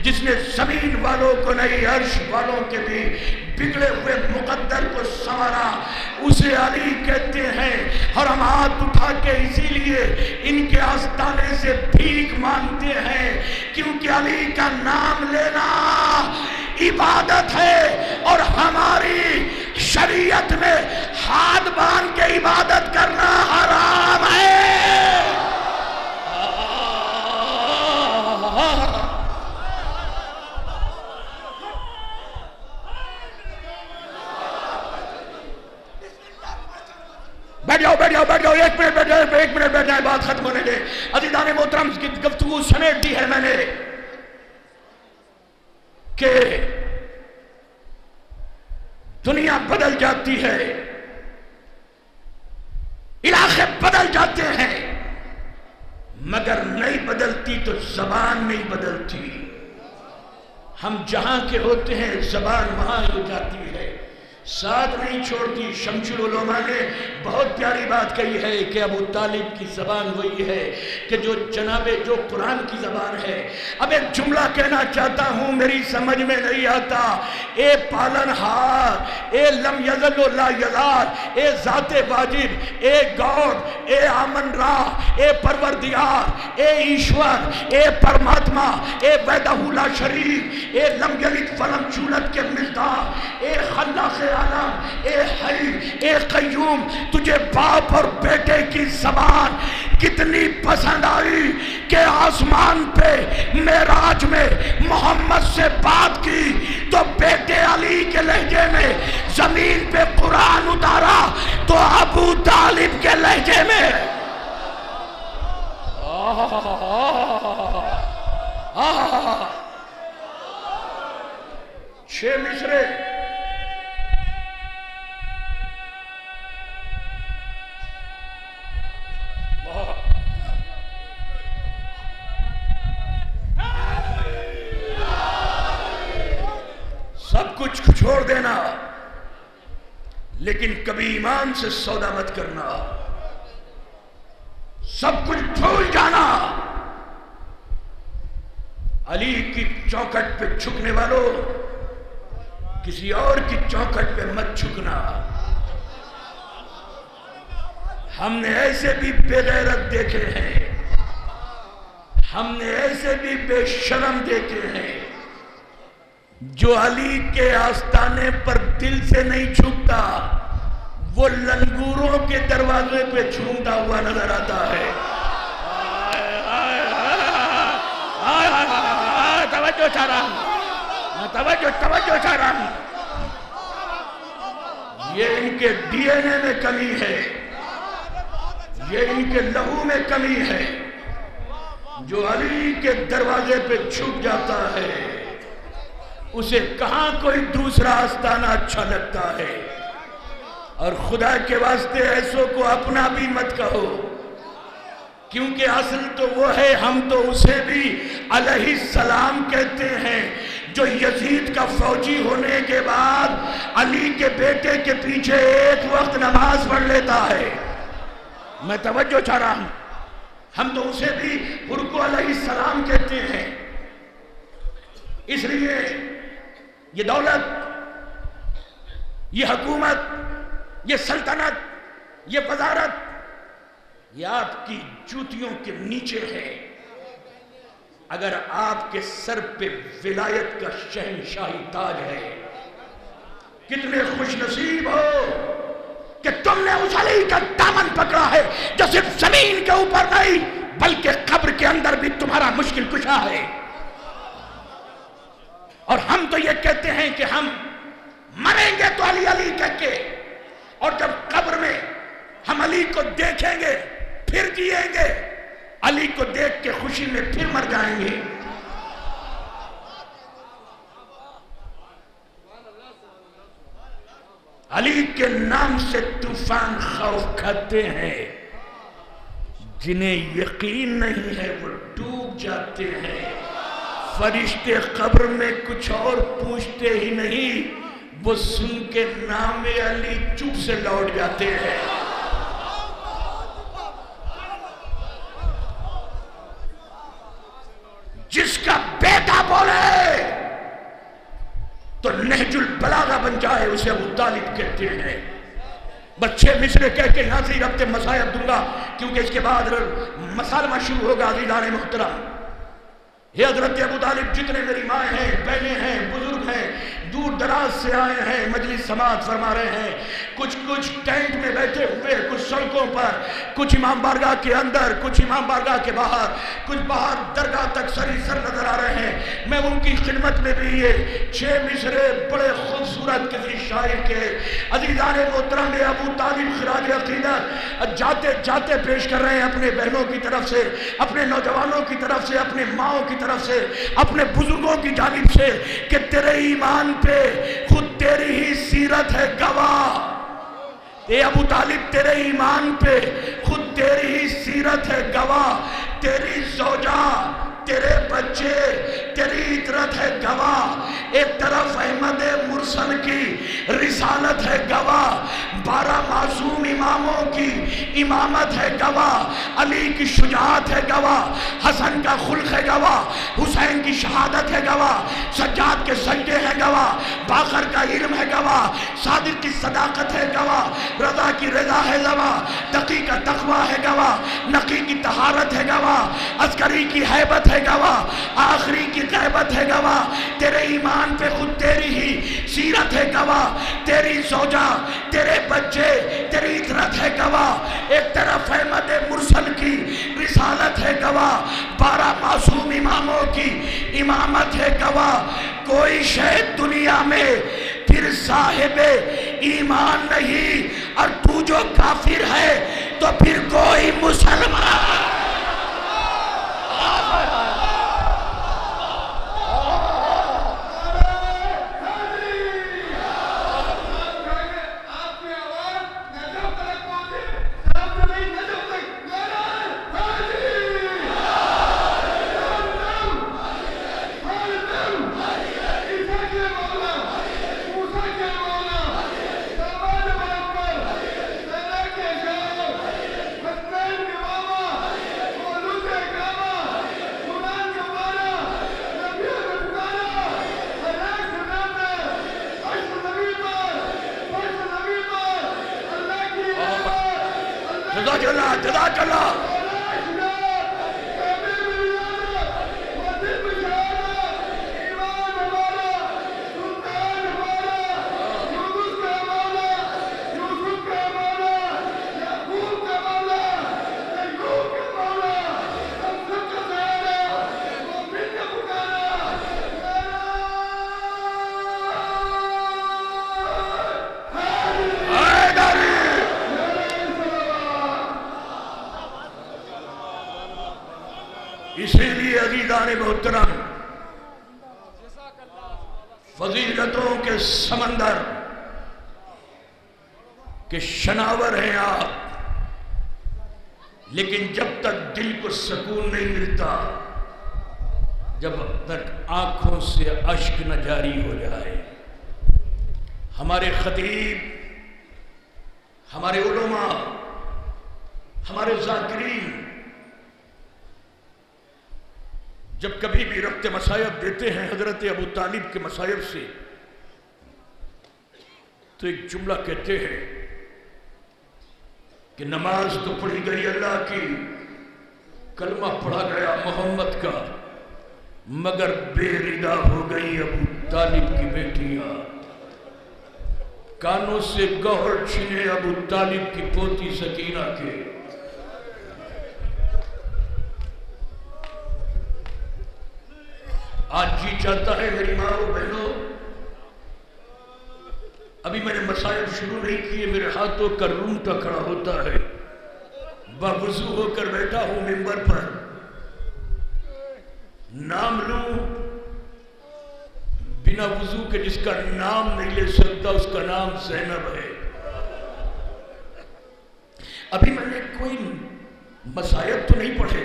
جس نے زمین والوں کو نہیں، عرش والوں کے بھی بگڑے ہوئے مقدر کو سنوارا، اسے علی کہتے ہیں. اور ہم ہاتھ اٹھا کے اسی لیے ان کے آستانے سے بھیک مانگتے ہیں، کیونکہ علی کا نام لینا عبادت ہے، اور ہماری شریعت میں ہاتھ باندھ کے عبادت کرنا حرام ہے. بیٹھ جاؤ 1 منٹ بیٹھ جائے، بات ختم ہونے دے. عزیزان محترم کی گفتگو سمیٹ دی ہے میں نے کہ دنیا بدل جاتی ہے، علاقے بدل جاتے ہیں، مگر نہیں بدلتی تو زبان نہیں بدلتی. ہم جہاں کے ہوتے ہیں زبان وہاں ہو جاتی ہے. ساتھ نہیں چھوڑتی۔ شمس العلماء نے بہت پیاری بات کہی ہے کہ ابو طالب کی زبان وہی ہے کہ جو قرآن کی زبان ہے۔ اب ایک جملہ کہنا چاہتا ہوں، میری سمجھ میں نہیں آتا۔ اے پالن ہار، اے لم یزل و لا یزال، اے ذات واجب، اے گاڈ، اے آمن را، اے پروردگار، اے ایشور، اے پرماتما، اے وحدہ لا شریک، اے لم یلد ولم یولد کے مصداق، اے خلاق عالم، اے حی، اے قیوم، تجھے باپ اور بیٹے کی زبان کتنی پسند آئی کہ آسمان پہ معراج میں محمد سے بات کی تو بیٹے علی کے لہجے میں، زمین پہ قرآن اتارا تو ابو طالب کے لہجے میں۔ چھ مصرے سب کچھ چھوڑ دینا، لیکن کبھی ایمان سے سودا مت کرنا۔ سب کچھ بھول جانا۔ علی کی چوکھٹ پہ جھکنے والوں، کسی اور کی چوکھٹ پہ مت جھکنا۔ ہم نے ایسے بھی بے غیرت دیکھے ہیں، ہم نے ایسے بھی بے شرم دیکھے ہیں جو علی کے آستانے پر دل سے نہیں جھکتا، وہ لنگوروں کے دروازے پہ جھومتا ہوا نظر آتا ہے۔ توجہ چاہ رہا ہوں، توجہ چاہ رہا ہوں۔ یہ ان کے ڈی این اے میں کمی ہے، یہ ان کے لہو میں کمی ہے۔ جو علی کے دروازے پہ جھک جاتا ہے اسے کہاں کوئی دوسرا آستانہ اچھا لگتا ہے۔ اور خدا کے واسطے ایسوں کو اپنا بھی مت کہو، کیونکہ اصل تو وہ ہے، ہم تو اسے بھی علیہ السلام کہتے ہیں جو یزید کا فوجی ہونے کے بعد علی کے بیٹے کے پیچھے ایک وقت نماز پڑھ لیتا ہے۔ میں توجہ چاہ رہا ہوں، ہم تو اسے بھی حرکو علیہ السلام کہتے ہیں۔ اس لیے یہ دولت، یہ حکومت، یہ سلطنت، یہ وزارت، یہ آپ کی جوتیوں کے نیچے ہے۔ اگر آپ کے سر پہ ولایت کا شہنشاہی تاج ہے، کتنے خوش نصیب ہو کہ تم نے اس علی کا دامن پکڑا ہے جو صرف زمین کے اوپر نہیں بلکہ قبر کے اندر بھی تمہارا مشکل کشا ہے۔ اور ہم تو یہ کہتے ہیں کہ ہم مریں گے تو علی علی کہہ کے، اور جب قبر میں ہم علی کو دیکھیں گے پھر جیئیں گے، علی کو دیکھ کے خوشی میں پھر مر جائیں گے۔ علی کے نام سے طوفان خوف کھاتے ہیں، جنہیں یقین نہیں ہے وہ ڈوب جاتے ہیں۔ فرشتے قبر میں کچھ اور پوچھتے ہی نہیں، وہ سن کے نام علی چپ سے لوٹ جاتے ہیں۔ جس کا بیٹا بولے تو نہج البلاغہ بن جائے، اسے ابو طالب کہتے ہیں۔ بچے مصرے کہہ کے یہاں سے ربط مسائب دوں گا، کیونکہ اس کے بعد مسالمہ شروع ہوگا۔ عزیزان محترم، یہ حضرت ابو طالب جتنے میری ماں ہیں، بہنیں ہیں، بزرگ ہیں، دور دراز سے آئے ہیں، مجلس سماعت فرما رہے ہیں، کچھ ٹینٹ میں بیٹھے ہوئے، کچھ سڑکوں پر، کچھ امام بارگاہ کے اندر، کچھ امام بارگاہ کے باہر، کچھ باہر درگاہ تک سری سر نظر آ رہے ہیں۔ میں ان کی خدمت میں بھی یہ 6 مصرے بڑے خوبصورت کسی شاعر کے عزیزان محترم ابو طالب خراج عقیدت جاتے جاتے پیش کر رہے ہیں، اپنے بہنوں کی طرف سے، اپنے نوجوانوں کی طرف سے، اپنے ماؤں کی طرف سے، اپنے بزرگوں کی جانب سے، کہ تیرے ایمان پہ خود تیری ہی سیرت ہے گواہ۔ اے ابو طالب، تیرے ایمان پہ خود تیری ہی سیرت ہے گواہ۔ تیری زوجہ تیرے بچے، تیری اطرت ہے گواہ، ایک طرف احمد مرسل کی رسالت ہے گواہ، 12 معصوم اماموں کی امامت ہے گواہ، علی کی شجاعت ہے گواہ، حسن کا خلق ہے گواہ، حسین کی شہادت ہے گواہ، سجاد کے سجدے ہیں گواہ، باقر کا علم ہے گواہ، صادق کی صداقت ہے گواہ، رضا کی رضا ہے گواہ، تقی کا تقوی ہے گواہ، نقی کی طہارت ہے گواہ، عسکری کی ہیبت ہے گواہ، آخری کی غیبت ہے گواہ، تیرے ایمان پہ خود تیری ہی سیرت ہے گواہ، تیری زوجہ، تیرے بچے، تیری اطرت ہے گواہ، ایک طرف احمد مرسل کی رسالت ہے گواہ، 12 معصوم اماموں کی امامت ہے گواہ، کوئی شے دنیا میں پھر صاحب ایمان نہیں، اور تو جو کافر ہے تو پھر کوئی مسلمان۔ جزاک اللہ۔ اسی لیے عزیزان محترم، فضیلتوں کے سمندر کے شناور ہیں آپ، لیکن جب تک دل کو سکون نہیں ملتا، جب تک آنکھوں سے اشک نہ جاری ہو جائے، ہمارے خطیب، ہمارے علماء، ہمارے ذاکرین جب کبھی بھی ربط مصائب دیتے ہیں حضرت ابو طالب کے مصائب سے، تو ایک جملہ کہتے ہیں کہ نماز تو پڑھی گئی اللہ کی، کلمہ پڑھا گیا محمد کا، مگر بے ردا ہو گئی ابو طالب کی بیٹیاں، کانوں سے گوہر چھینے ابو طالب کی پوتی سکینہ کے۔ آج جی چاہتا ہے میری ماں و بہنوں، ابھی میں نے مسائل شروع نہیں کیے، میرے ہاتھوں کا رونگٹا کھڑا ہوتا ہے، باوضو ہو کر بیٹھا ہوں منبر پر، نام لوں بنا وضو کے، جس کا نام نہیں لے سکتا اس کا نام زینب ہے۔ ابھی میں نے کوئی مسائل تو نہیں پڑھے،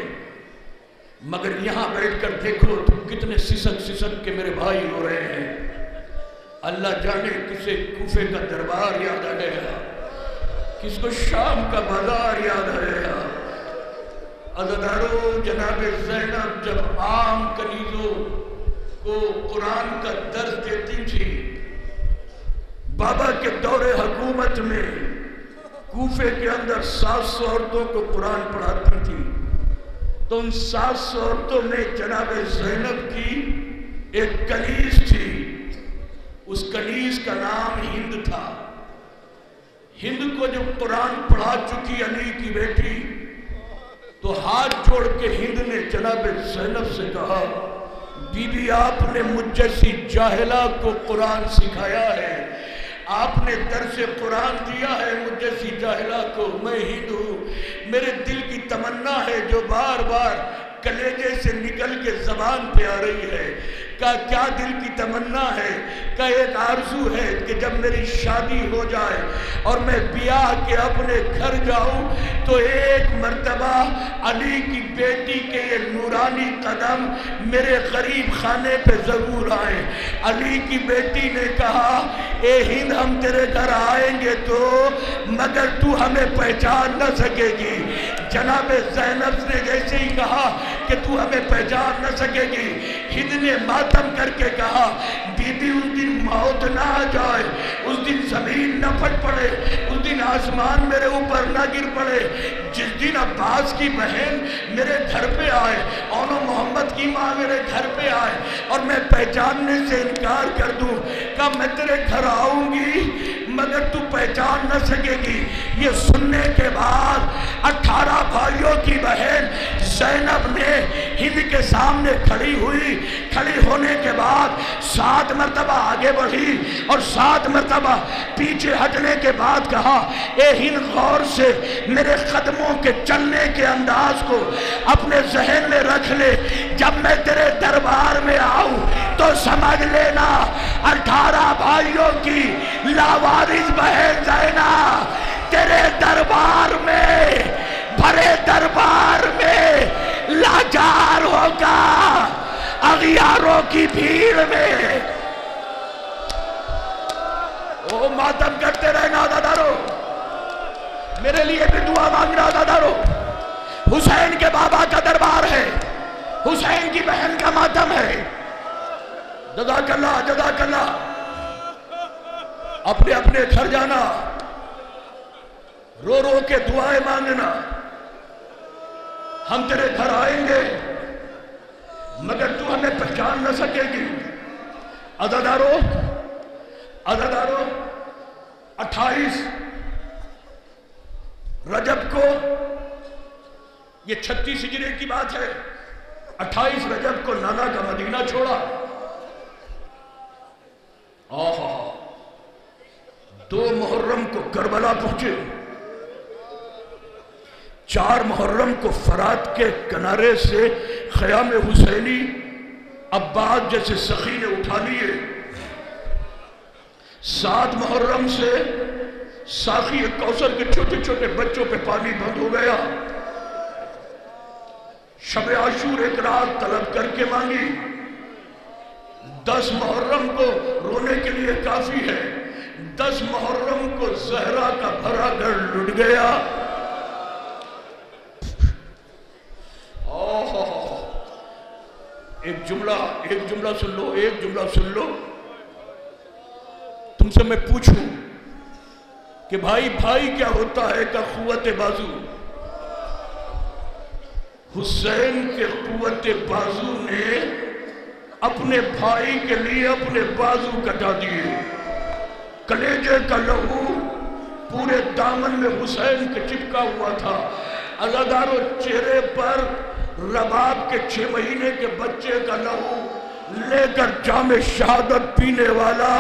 مگر یہاں بیٹھ کر دیکھو تو کتنے سسک سسک کے میرے بھائی ہو رہے ہیں۔ اللہ جانے کسے کوفے کا دربار یاد آ گیا، کس کو شام کا بازار یاد آ گیا۔ عزادارو، جناب زینب جب عام کنیزوں کو قرآن کا درس دیتی تھی، بابا کے دور حکومت میں کوفے کے اندر 700 عورتوں کو قرآن پڑھاتی تھی، تو ان 700 عورتوں میں جناب زینب کی ایک کنیز تھی، اس کنیز کا نام ہند تھا۔ ہند کو جب قرآن پڑھا چکی علی کی بیٹی، تو ہاتھ جوڑ کے ہند نے جناب زینب سے کہا، بی بی آپ نے مجھ جیسی جاہلہ کو قرآن سکھایا ہے، آپ نے درس قرآن دیا ہے مجھ جیسی جاہلہ کو، میں ہند ہوں، میرے دل کی تمنا ہے جو بار بار کلیجے سے نکل کے زبان پہ آ رہی ہے، کیا دل کی تمنا ہے، کا ایک آرزو ہے کہ جب میری شادی ہو جائے اور میں بیاہ کے اپنے گھر جاؤں تو ایک مرتبہ علی کی بیٹی کے یہ نورانی قدم میرے غریب خانے پہ ضرور آئیں۔ علی کی بیٹی نے کہا اے ہند ہم تیرے گھر آئیں گے تو مگر تو ہمیں پہچان نہ سکے گی۔ جناب زینب نے جیسے ہی کہا کہ تو ہمیں پہچان نہ سکے گی، ہند نے ماتم کر کے کہا بی بی اس دن موت نہ آ جائے، اس دن زمین نہ پھٹ پڑے، اس دن آسمان میرے اوپر نہ گر پڑے، جس دن عباس کی بہن میرے گھر پہ آئے اور محمد کی ماں میرے گھر پہ آئے اور میں پہچاننے سے انکار کر دوں، کہ میں تیرے گھر آؤں گی مگر تو پہچان نہ سکے گی۔ یہ سننے کے بعد 18 بھائیوں کی بہن زینب نے ہند کے سامنے کھڑی ہوئی، کھڑی ہونے کے بعد 7 مرتبہ آگے بڑھی اور 7 مرتبہ پیچھے ہٹنے کے بعد کہا اے ہند غور سے میرے قدموں کے چلنے کے انداز کو اپنے ذہن میں رکھ لے، جب میں تیرے دربار میں آؤں تو سمجھ لینا 18 بھائیوں کی لاوارث بہن زینب تیرے دربار میں، بھرے دربار میں لاچار ہوگا اغیاروں کی بھیڑ میں۔ او ماتم کرتے رہنا عزادارو، میرے لیے بھی دعا مانگنا عزادارو۔ حسین کے بابا کا دربار ہے، حسین کی بہن کا ماتم ہے۔ جزاک اللہ جزاک اللہ۔ اپنے اپنے گھر جانا، رو رو کے دعائیں مانگنا، ہم تیرے گھر آئیں گے مگر تو ہمیں پہچان نہ سکے گی۔ عزادارو 28 رجب کو، یہ 36 ہجری کی بات ہے، 28 رجب کو نانا کا مدینہ چھوڑا، 2 محرم کو کربلا پہنچے، 4 محرم کو فرات کے کنارے سے خیام حسینی عباس جیسے سخی نے اٹھا لیے، 7 محرم سے ساقی کوثر کے چھوٹے چھوٹے بچوں پہ پانی بند ہو گیا، شب عاشور ایک رات طلب کر کے مانگی، 10 محرم کو رونے کے لیے کافی ہے، 10 محرم کو زہرا کا بھرا گھر لٹ گیا۔ ایک جملہ سن لو، ایک جملہ سن لو، تم سے میں پوچھوں کہ بھائی کیا ہوتا ہے کا قوت بازو؟ حسین کے قوت بازو نے اپنے بھائی کے لیے اپنے بازو کٹا دیے، کلیجے کا لہو پورے دامن میں حسین کے چپکا ہوا تھا۔ عزادارو چہرے پر رباب کے 6 مہینے کے بچے کا لہو لے کر جام شہادت پینے والا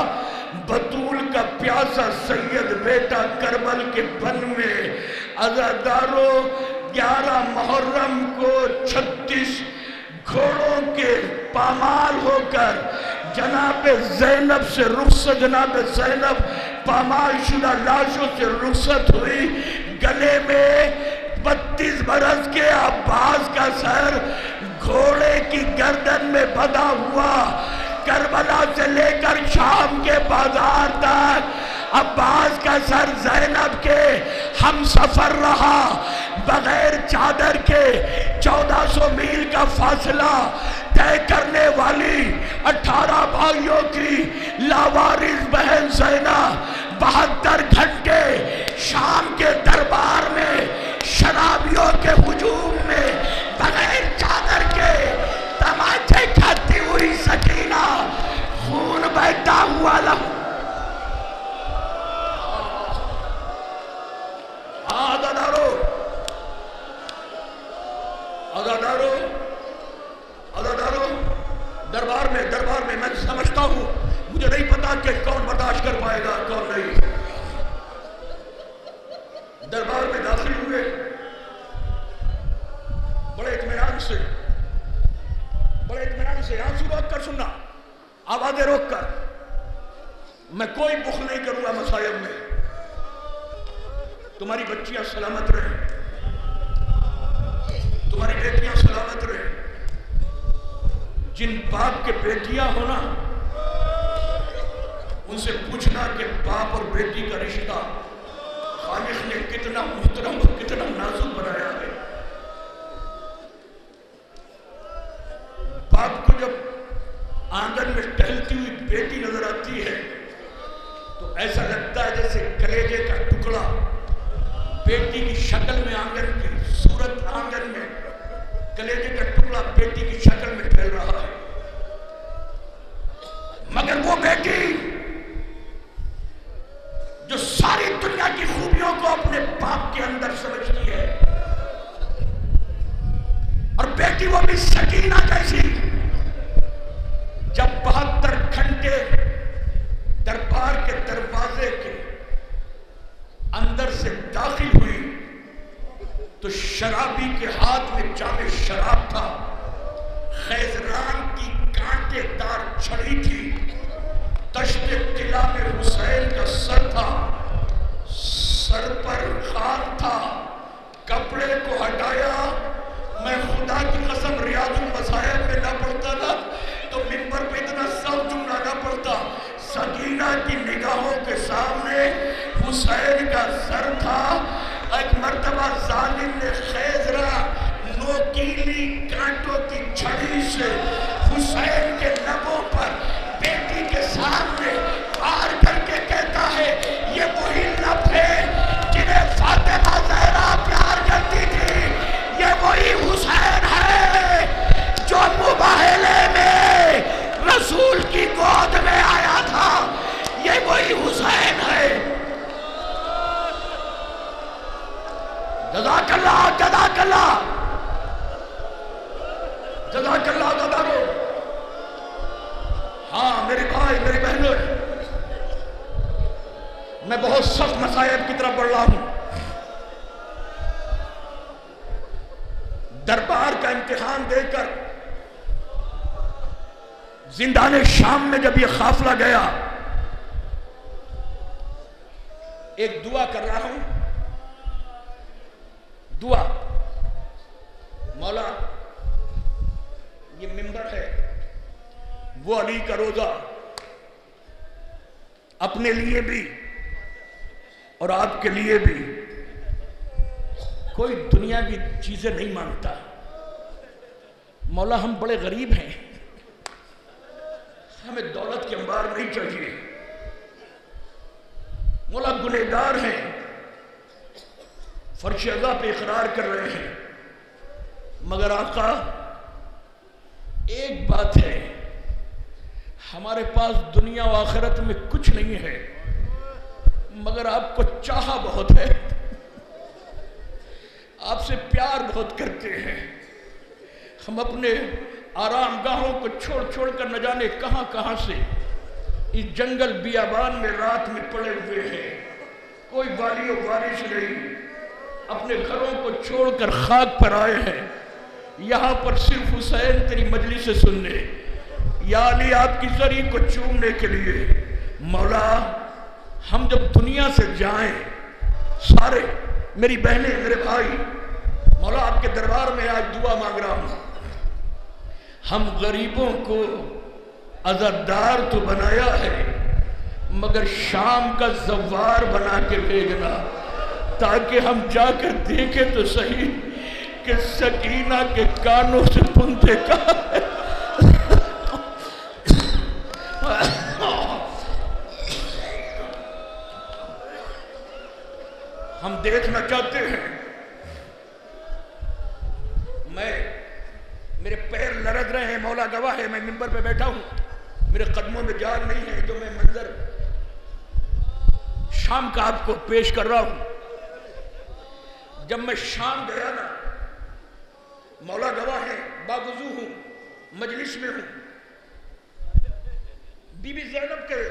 بطول کا پیاسا سید بیٹا کربل کے بن میں، عزادارو 11 محرم کو 36 گھوڑوں کے پامال ہو کر جناب زینب سے رخصت، جناب زینب پامال شدہ لاشوں سے رخصت ہوئی، گلے میں 32 برس کے عباس کا سر گھوڑے کی گردن میں بندھا ہوا، کربلا سے لے کر شام کے بازار تک عباس کا سر زینب کے ہم سفر رہا، بغیر چادر کے 1400 میل کا فاصلہ طے کرنے والی 18 بھائیوں کی لاوارث بہن زینب 72 گھنٹے شام کے دربار میں شرابیوں کے ہجوم میں بغیر چادر کے تماچے کھاتی ہوئی سکینہ، خون بہتا ہوا لہو۔ عزادارو دربار میں میں سمجھتا ہوں، مجھے نہیں پتا کہ کون برداشت کر پائے گا کون نہیں۔ دربار میں داخل ہوئے بڑے اطمینان سے آنسو روک کر سننا، آوازیں روک کر میں کوئی بخل نہیں کروں گا مصائب میں. تمہاری بچیاں سلامت رہیں, تمہاری بیٹیاں سلامت رہیں. جن باپ کے بیٹیاں ہونا ان سے پوچھنا کہ باپ اور بیٹی کا رشتہ خالق نے کتنا محترم اور کتنا نازک بنایا ہے. باپ کو جب آنگن میں ٹہلتی ہوئی بیٹی نظر آتی ہے تو ایسا لگتا ہے جیسے کلیجے کا ٹکڑا بیٹی کی شکل میں, آنگن کی صورت آنگن میں کلیجے کا ٹکڑا بیٹی کی شکل میں ٹھہر رہا ہے. مگر وہ بیٹی جو ساری دنیا کی خوبیوں کو اپنے باپ کے اندر سمجھتی ہے, اور بیٹی وہ بھی سکینہ جیسی, جب 72 گھنٹے دربار کے دروازے کے اندر سے داخل ہوئی تو شرابی کے ہاتھ میں جام شراب تھا, خیزران کی کانٹے دار چھڑی تھی, تشت طلا میں حسین کا سر تھا, سر پر خاک تھا. کپڑے کو ہٹایا, میں خدا کی قسم ریاض المصائب میں نہ پڑھتا نا تو منبر پہ اتنا سب جملہ نہ پڑھتا. سکینہ کی نگاہوں کے سامنے حسین کا سر تھا. ایک مرتبہ ظالم نے خیزرہ نوکیلی کانٹوں کی چھڑی سے حسین کے لبوں پر بیٹی کے سامنے وار کر کے کہتا ہے یہ وہی لب ہے جنہیں فاطمہ زہرا پیار کرتی تھی, یہ وہی حسین ہے جو مباہلے میں رسول کی گود میں آیا تھا, یہ وہی حسین ہے. جزاک اللہ, جزاک اللہ, جزاک اللہ دادارو. ہاں میرے بھائی میری بہنوں, میں بہت سخت مصائب کی طرف بڑھ رہا ہوں. دربار کا امتحان دے کر زندان شام میں جب یہ قافلہ گیا, ایک دعا کر رہا ہوں, دعا. مولا یہ منبر ہے, وہ علی کا روزہ, اپنے لیے بھی اور آپ کے لیے بھی کوئی دنیا کی چیزیں نہیں مانگتا. مولا ہم بڑے غریب ہیں, ہمیں دولت کے انبار نہیں چاہیے. مولا گنہگار ہیں, فرش ازا پہ اقرار کر رہے ہیں, مگر آقا ایک بات ہے, ہمارے پاس دنیا و آخرت میں کچھ نہیں ہے, مگر آپ کو چاہا بہت ہے, آپ سے پیار بہت کرتے ہیں. ہم اپنے آرام گاہوں کو چھوڑ چھوڑ کر نہ جانے کہاں کہاں سے اس جنگل بیابان میں رات میں پڑے ہوئے ہیں, کوئی والی و وارث نہیں, اپنے گھروں کو چھوڑ کر خاک پر آئے ہیں یہاں پر صرف حسین تیری مجلس سے سننے, یا علی آپ کی زری کو چومنے کے لیے. مولا ہم جب دنیا سے جائیں سارے, میری بہنیں میرے بھائی, مولا آپ کے دربار میں آج دعا مانگ رہا ہوں. ہم غریبوں کو عزادار تو بنایا ہے, مگر شام کا زوار بنا کے بھیجنا, تاکہ ہم جا کر دیکھیں تو صحیح کہ سکینہ کے کانوں سے پنتے کہاں ہے. ہم دیکھنا چاہتے ہیں. میرے پیر لرز رہے ہیں, مولا گواہ ہے, میں منبر پہ بیٹھا ہوں, میرے قدموں میں جان نہیں ہے جو میں منظر شام کا آپ کو پیش کر رہا ہوں. جب میں شام گیا نا, مولا گواہ ہے, باوضو ہوں, مجلس میں ہوں, بی بی زینب کے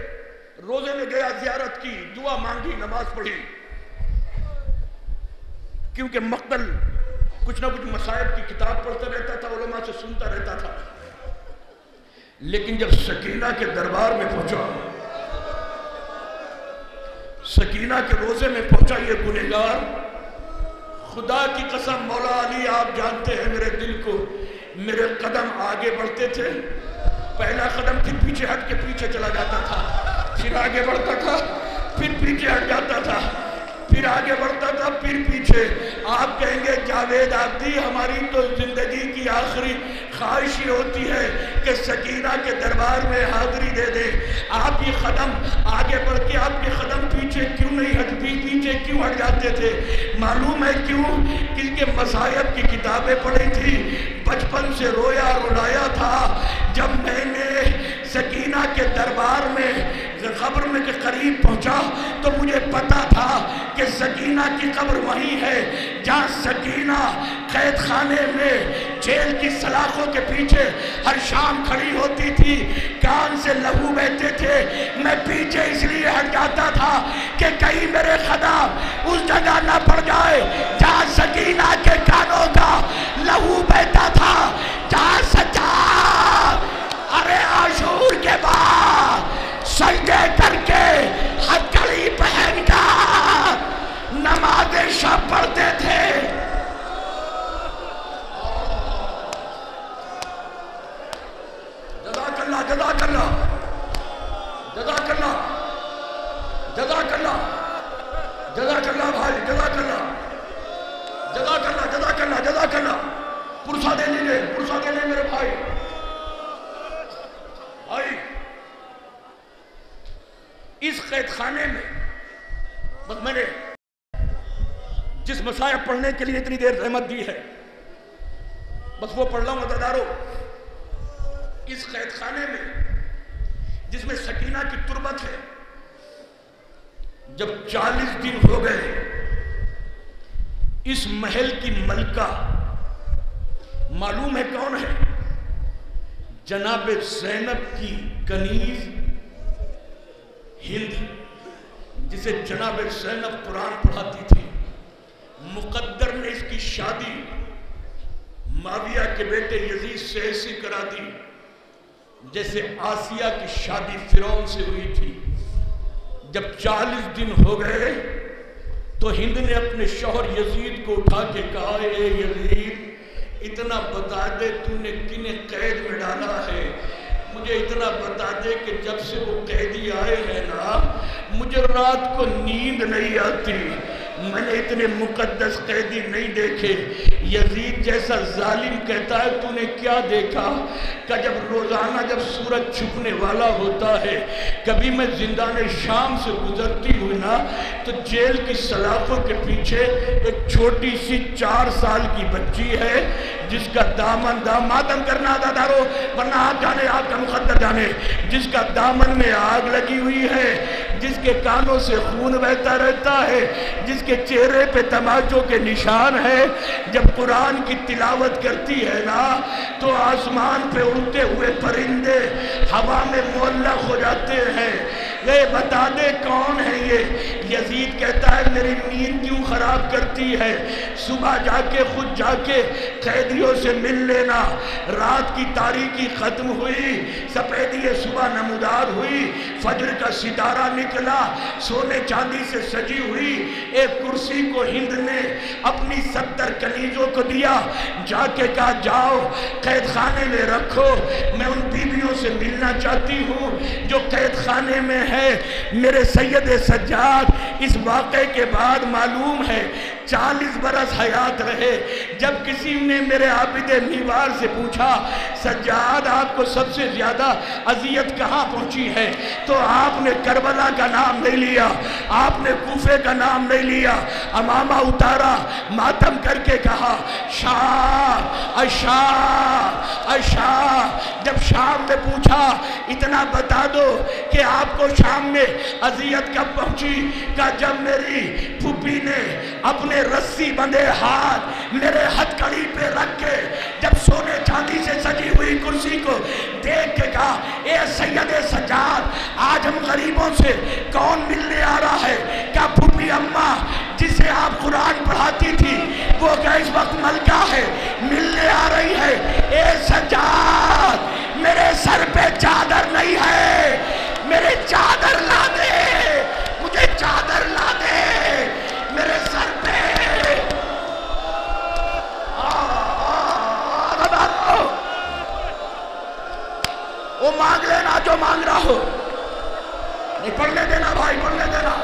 روزے میں گیا, زیارت کی, دعا مانگی, نماز پڑھی, کیونکہ مقتل کچھ نہ کچھ مصائب کی کتاب پڑھتا رہتا تھا, علماء سے سنتا رہتا تھا. لیکن جب سکینہ کے دربار میں پہنچا، سکینہ کے روزے میں پہنچا یہ گنہگار، خدا کی قسم مولا علی آپ جانتے ہیں میرے دل کو، میرے قدم آگے بڑھتے تھے، پہلا قدم پھر پیچھے ہٹ کے پیچھے چلا جاتا تھا، پھر آگے بڑھتا تھا، پھر پیچھے ہٹ جاتا تھا، پھر آگے بڑھتا تھا، پھر پیچھے۔ آپ کہیں گے جاوید آبدی ہماری تو زندگی کی آخری خواہش ہی ہوتی ہے کہ سکینہ کے دربار میں حاضری دے دے۔ آپ یہ قدم آگے بڑھ کے آپ کے قدم پیچھے کیوں نہیں ہٹتی، پیچھے کیوں ہٹ جاتے تھے؟ معلوم ہے کیوں؟ کن کے مصائب کی کتابیں پڑھی تھی، بچپن سے رویا رلایا تھا۔ جب میں نے سکینہ کے دربار میں قبر میں کے قریب پہنچا تو مجھے پتا تھا کہ سکینہ کی قبر وہی ہے جہاں سکینہ قید خانے میں جیل کی سلاخوں کے پیچھے ہر شام کھڑی ہوتی تھی، کان سے لہو بہتے تھے۔ میں پیچھے اس لیے ہٹ جاتا تھا کہ کہیں میرے قدم اس جگہ نہ پڑ جائے جہاں سکینہ کے کانوں کا لہو بہتا تھا، جہاں سجاد ارے عاشور کے بعد سجدے کر کے ہتھکڑی پہن کر نماز شب پڑھتے تھے۔ جزاک اللہ، جزاک اللہ، جزاک اللہ، جزاک اللہ، جزاک اللہ بھائی، جزاک اللہ، جزاک اللہ، جزاک اللہ، جزاک اللہ۔ پرسہ دے لیجئے، پرسہ دے لیجئے میرے بھائی۔ بھائی اس قید خانے میں بس میں نے جس مصائب پڑھنے کے لیے اتنی دیر زحمت دی ہے بس وہ پڑھ رہا ہوں عزیزارو۔ اس قید خانے میں جس میں سکینہ کی تربت ہے، جب 40 دن ہو گئے، اس محل کی ملکہ معلوم ہے کون ہے؟ جناب زینب کی کنیز ہند، جسے جناب زینب قرآن پڑھاتی تھی۔ مقدر نے اس کی شادی معاویہ کے بیٹے یزید سے ایسی کرا دی جیسے آسیہ کی شادی فرعون سے ہوئی تھی۔ جب 40 دن ہو گئے تو ہند نے اپنے شوہر یزید کو اٹھا کے کہا، اے یزید اتنا بتا دے تو نے کنہیں قید میں ڈالا ہے، مجھے اتنا بتا دے کہ جب سے وہ قیدی آئے ہیں نا مجھے رات کو نیند نہیں آتی، میں نے اتنے مقدس قیدی نہیں دیکھے۔ یزید جیسا ظالم کہتا ہے تو نے کیا دیکھا؟ کہ جب روزانہ جب سورج چھپنے والا ہوتا ہے، کبھی میں زندان شام سے گزرتی ہوئی نا تو جیل کی سلاخوں کے پیچھے ایک چھوٹی سی 4 سال کی بچی ہے جس کا دامن ماتم کرنا آدھا دارو ورنہ آپ جانے، آپ کا مقدر جانے، جس کا دامن میں آگ لگی ہوئی ہے، جس کے کانوں سے خون بہتا رہتا ہے، جس کے چہرے پہ تماچوں کے نشان ہے۔ جب قرآن کی تلاوت کرتی ہے نا تو آسمان پہ اڑتے ہوئے پرندے ہوا میں معلق ہو جاتے ہیں۔ یہ بتا دے کون ہے یہ؟ یزید کہتا ہے میری نیند کیوں خراب کرتی ہے؟ صبح جا کے خود جا کے قیدیوں سے مل لینا۔ رات کی تاریکی ختم ہوئی، سپیدی صبح نمودار ہوئی، فجر کا ستارہ نکلا، سونے چاندی سے سجی ہوئی ایک کرسی کو ہند نے اپنی 70 کنیزوں کو دیا، جا کے کہا جاؤ قید خانے میں رکھو، میں ان بیویوں سے ملنا چاہتی ہوں جو قید خانے میں ہے۔ میرے سید سجاد اس واقعے کے بعد معلوم ہے 40 برس حیات رہے۔ جب کسی نے میرے عابد میوار سے پوچھا سجاد آپ کو سب سے زیادہ اذیت کہاں پہنچی ہے تو آپ نے کربلا کا نام نہیں لیا، آپ نے کوفے کا نام نہیں لیا، امامہ اتارا، ماتم کر کے کہا شام اشام اشام۔ جب شام میں پوچھا اتنا بتا دو کہ آپ کو شام میں اذیت کب پہنچی؟ کہ جب میری پھوپھی نے اپنے رسی بندے ہاتھ میرے ہتھکڑی پہ رکھ کے جب سونے چاندی سے سجی ہوئی کرسی کو دیکھ کے کہا اے سید سجاد آج ہم غریبوں سے کون ملنے آ رہا ہے؟ کیا پھوپھی اماں جسے آپ قرآن پڑھاتی تھی وہ کیا اس وقت ملکہ ہے، ملنے آ رہی ہے؟ اے سجاد میرے سر پہ چادر نہیں ہے، میرے چادر لا دے، مجھے چادر لا دے میرے سر پہ۔ وہ مانگ لینا جو مانگ رہا ہو، نہیں پڑھنے دینا بھائی، پڑھنے دینا۔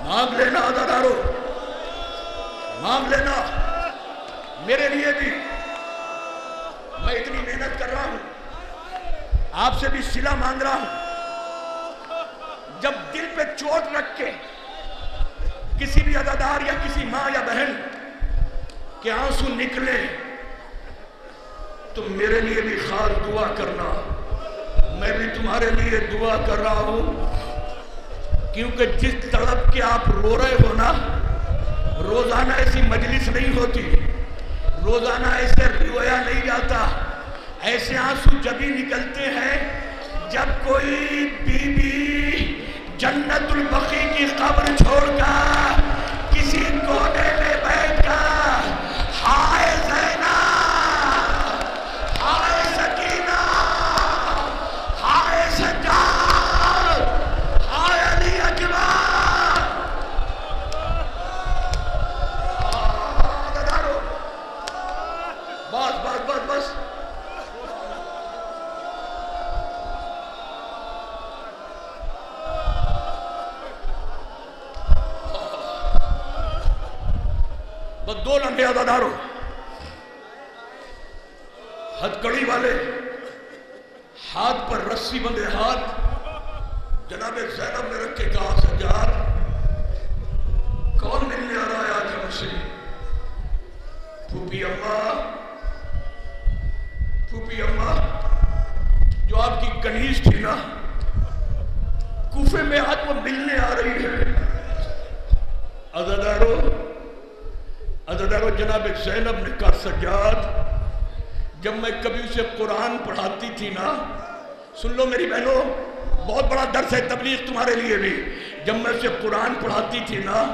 مانگ لینا عزادارو، مانگ لینا میرے لیے بھی۔ میں اتنی محنت کر رہا ہوں، آپ سے بھی صلہ مانگ رہا ہوں۔ جب دل پہ چوٹ رکھ کے کسی بھی عزادار یا کسی ماں یا بہن کے آنسو نکلے تو میرے لیے بھی خاص دعا کرنا۔ میں بھی تمہارے لیے دعا کر رہا ہوں، کیونکہ جس تڑپ کے آپ رو رہے ہو نا، روزانہ ایسی مجلس نہیں ہوتی، روزانہ ایسے رویا نہیں جاتا۔ ایسے آنسو جب ہی نکلتے ہیں جب کوئی بی بی جنت البقیع کی قبر چھوڑ کر کسی کونے میں بیٹھ کر ہائے زینب، ہائے سکینہ، ہائے سجاد، ہائے علی اکبر، بس بس بس بس، بس دو لمحے عزادارو۔ ہتھ کڑی والے ہاتھ پر رسی بندے ہاتھ جناب زینب نے رکھ کے کہا سجاد کون ملنے آ رہا ہے آج ہم سے؟ پھوپھی اماں، پھوپھی اماں جو آپ کی کنیز تھی نا، کوفے میں آج وہ ملنے آ رہی ہے۔ عزادارو، عزادارو جناب زینب نے کہا سجاد جب میں کبھی اسے قرآن پڑھاتی تھی نا، سن لو میری بہنوں، بہت بڑا درس ہے تبلیغ تمہارے لیے بھی، جب میں اسے قرآن پڑھاتی تھی نا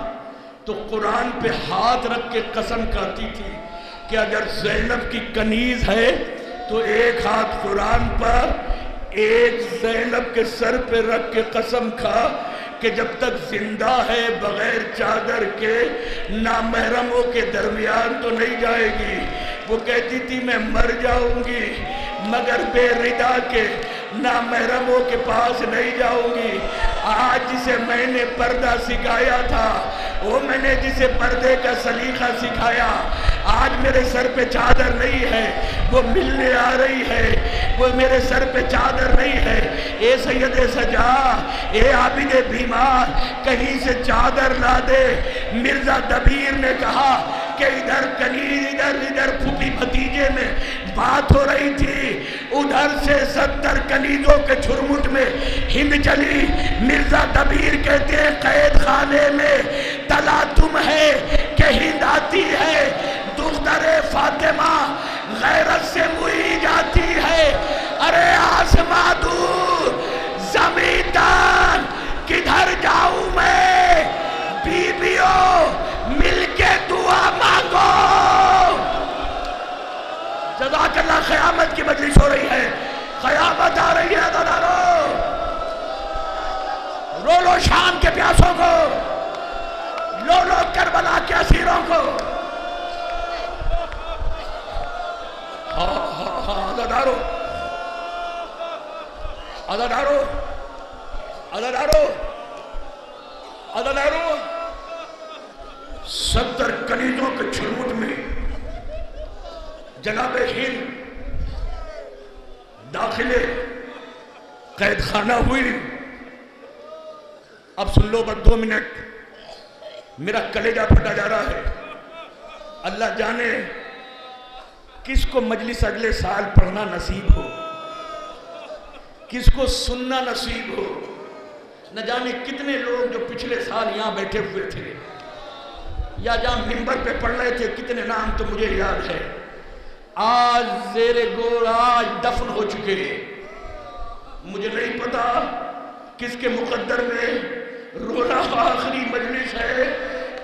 تو قرآن پہ ہاتھ رکھ کے قسم کھاتی تھی کہ اگر زینب کی کنیز ہے تو ایک ہاتھ قرآن پر، ایک زینب کے سر پہ رکھ کے قسم کھا کہ جب تک زندہ ہے بغیر چادر کے نامحرموں کے درمیان تو نہیں جائے گی۔ وہ کہتی تھی میں مر جاؤں گی مگر بے ردا کے نامحرموں کے پاس نہیں جاؤں گی۔ آج جسے میں نے پردہ سکھایا تھا، وہ میں نے جسے پردے کا سلیقہ سکھایا، آج میرے سر پہ چادر نہیں ہے، وہ ملنے آ رہی ہے، وہ میرے سر پہ چادر نہیں ہے۔ اے سید سجا، اے عابد بیمار، کہیں سے چادر لا دے۔ مرزا دبیر نے کہا کہ ادھر کنیز، ادھر پھوپھی بھتیجے میں بات ہو رہی تھی، ادھر سے 70 کنیزوں کے چھرمٹ میں ہند چلی۔ مرزا دبیر کہتے ہیں قید خانے میں تلاطم ہے کہ ہند آتی ہے، دختر فاطمہ غیرت سے موئی جاتی ہے۔ ارے آسماں دور زمین تن کدھر جاؤں میں، بیویوں مل کے دعا مانگو۔ جزاک اللہ، قیامت کی مجلس ہو رہی ہے، قیامت آ رہی ہے۔ عزادارو رو لو شام کے پیاسوں کو، رو لو کربلا کے اسیروں کو۔ عزادارو، عزادارو، عزادارو، عزادارو، 70 کنیزوں کے چھرمٹ میں جناب ہند داخلے قید خانہ ہوئی۔ اب سن لو بس 2 منٹ، میرا کلیجہ پھٹا جا رہا ہے۔ اللہ جانے کس کو مجلس اگلے سال پڑھنا نصیب ہو، کس کو سننا نصیب ہو۔ نہ جانے کتنے لوگ جو پچھلے سال یہاں بیٹھے ہوئے تھے یا جہاں ممبر پہ پڑھ رہے تھے، کتنے نام تو مجھے یاد ہے، آج زیر گور آج دفن ہو چکے۔ مجھے نہیں پتا کس کے مقدر میں رونا آخری مجلس ہے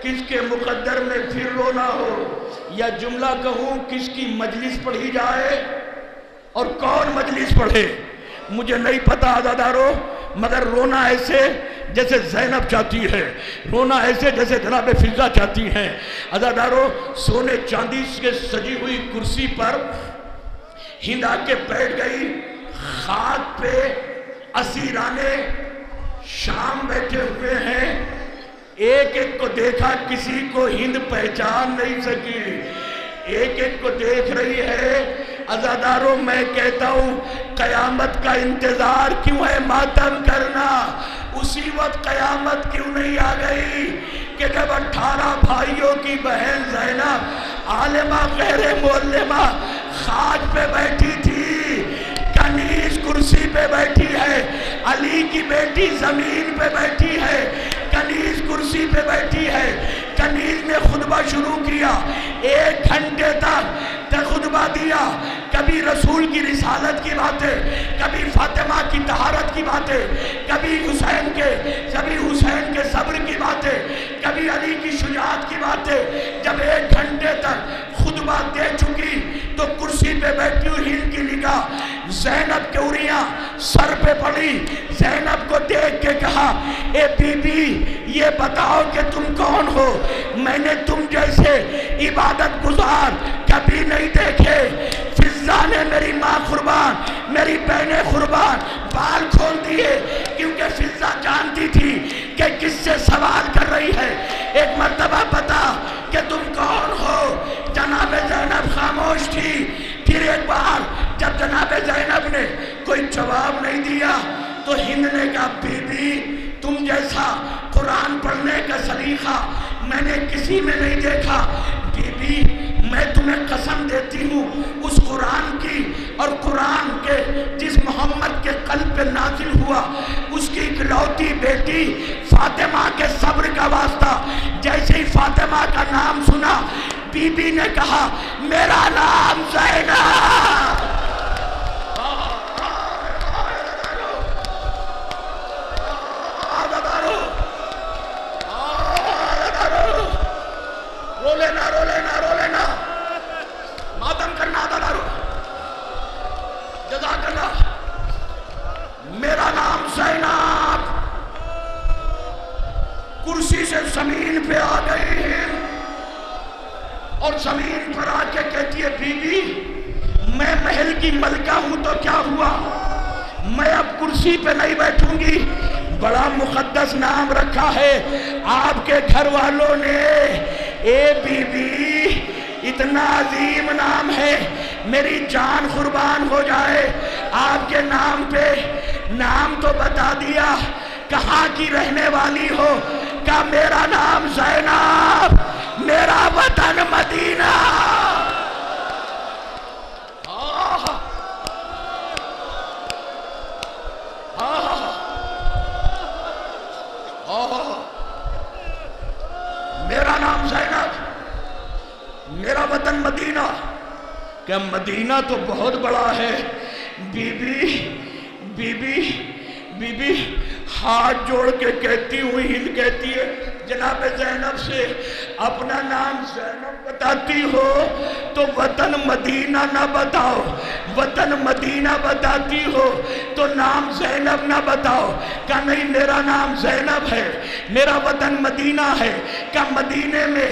کس کے مقدر میں پھر رونا ہو، یا جملہ کہوں کس کی مجلس پڑھی جائے اور کون مجلس پڑھے، مجھے نہیں پتا عزادارو، مگر رونا ایسے جیسے زینب چاہتی ہے، رونا ایسے جیسے جناب فضہ چاہتی ہیں۔ عزادارو، سونے چاندی کے سجی ہوئی کرسی پر ہند آ کے بیٹھ گئی، خاک پہ اسیران شام بیٹھے ہوئے ہیں، ایک ایک کو دیکھا، کسی کو ہند پہچان نہیں سکی، ایک ایک کو دیکھ رہی ہے۔ عزادارو، میں کہتا ہوں قیامت کا انتظار کیوں ہے ماتم کرنا؟ اسی وقت قیامت کیوں نہیں آ گئی کہ جب 18 بھائیوں کی بہن زینب عالمہ غیر معلمہ خاک پہ بیٹھی تھی، کنیز کرسی پہ بیٹھی ہے، علی کی بیٹی زمین پہ بیٹھی ہے، کنیز کرسی پہ بیٹھی ہے، کنیز نے خطبہ شروع کیا، 1 گھنٹے تک خطبہ دیا، کبھی رسول کی رسالت کی باتیں، کبھی فاطمہ کی طہارت کی باتیں، کبھی حسین کے صبر کی باتیں، کبھی علی کی شجاعت کی باتیں۔ جب 1 گھنٹے تک خطبہ دے چکی تو کرسی پہ بیٹھی ہوئی ہند کی نگاہ زینب کے اریاں سر پہ پڑی، زینب کو دیکھ کے کہا، اے بی بی یہ بتاؤ کہ تم کون ہو؟ میں نے تم جیسے عبادت گزار کبھی نہیں دیکھے۔ فضہ نے میری ماں قربان، میری بہنیں قربان بال کھول دیے، کیونکہ فضہ جانتی تھی کہ کس سے سوال کر رہی ہے۔ ایک مرتبہ بتا کہ تم کون ہو؟ جناب زینب خاموش تھی۔ پھر ایک بار جب جناب زینب نے کوئی جواب نہیں دیا تو ہند نے کہا، بی بی تم جیسا قرآن پڑھنے کا سلیقہ میں نے کسی میں نہیں دیکھا۔ بی بی میں تمہیں قسم دیتی ہوں اس قرآن کی اور قرآن کے جس محمد کے قلب پہ نازل ہوا اس کی اکلوتی بیٹی فاطمہ کے صبر کا واسطہ، جیسے ہی فاطمہ کا نام سنا بی بی نے کہا، میرا نام زینب۔ رو لینا ماتم کرنا عزادارو، جزاک اللہ۔ میرا نام زینب کرسی سے زمین پہ آ گئی ہے اور زمین پر آ کے کہتی ہے، بی بی میں محل کی ملکہ ہوں تو کیا ہوا، میں اب کرسی پہ نہیں بیٹھوں گی، بڑا مقدس نام رکھا ہے آپ کے گھر والوں نے۔ اے بی بی اتنا عظیم نام ہے، میری جان قربان ہو جائے آپ کے نام پہ۔ نام تو بتا دیا، کہاں کی رہنے والی ہو؟ کہا میرا نام زینب، میرا وطن مدینہ۔ میرا نام زینب، میرا وطن مدینہ۔ کہ مدینہ تو بہت بڑا ہے۔ بی بی ہاتھ جوڑ کے کہتی ہوئی ہند کہتی ہے، جناب زینب سے اپنا نام زینب بتاتی ہو تو وطن مدینہ نہ بتاؤ، وطن مدینہ بتاتی ہو تو نام زینب نہ بتاؤ۔ کہ نہیں، میرا نام زینب ہے، میرا وطن مدینہ ہے۔ کہ مدینے میں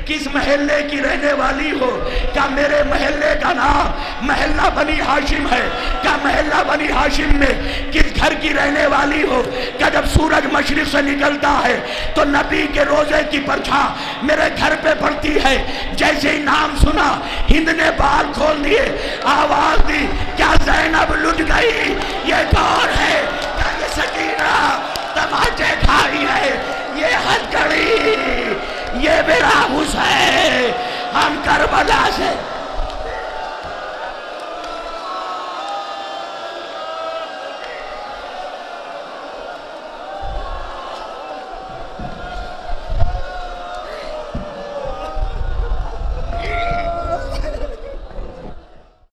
کس محلے کی رہنے والی ہو؟ کہ میرے محلے کا نام محلہ بنی ہاشم ہے۔ کہ محلہ بنی ہاشم میں کس گھر کی رہنے والی ہو؟ کہ جب سورج مشرق سے نکلتا ہے تو نبی کے روزے کی پرچھائی میرے گھر پہ پڑتی ہے۔ جیسے ہی نام سنا ہند نے بال کھول دیے، آواز دی، کیا زینب لٹ گئی؟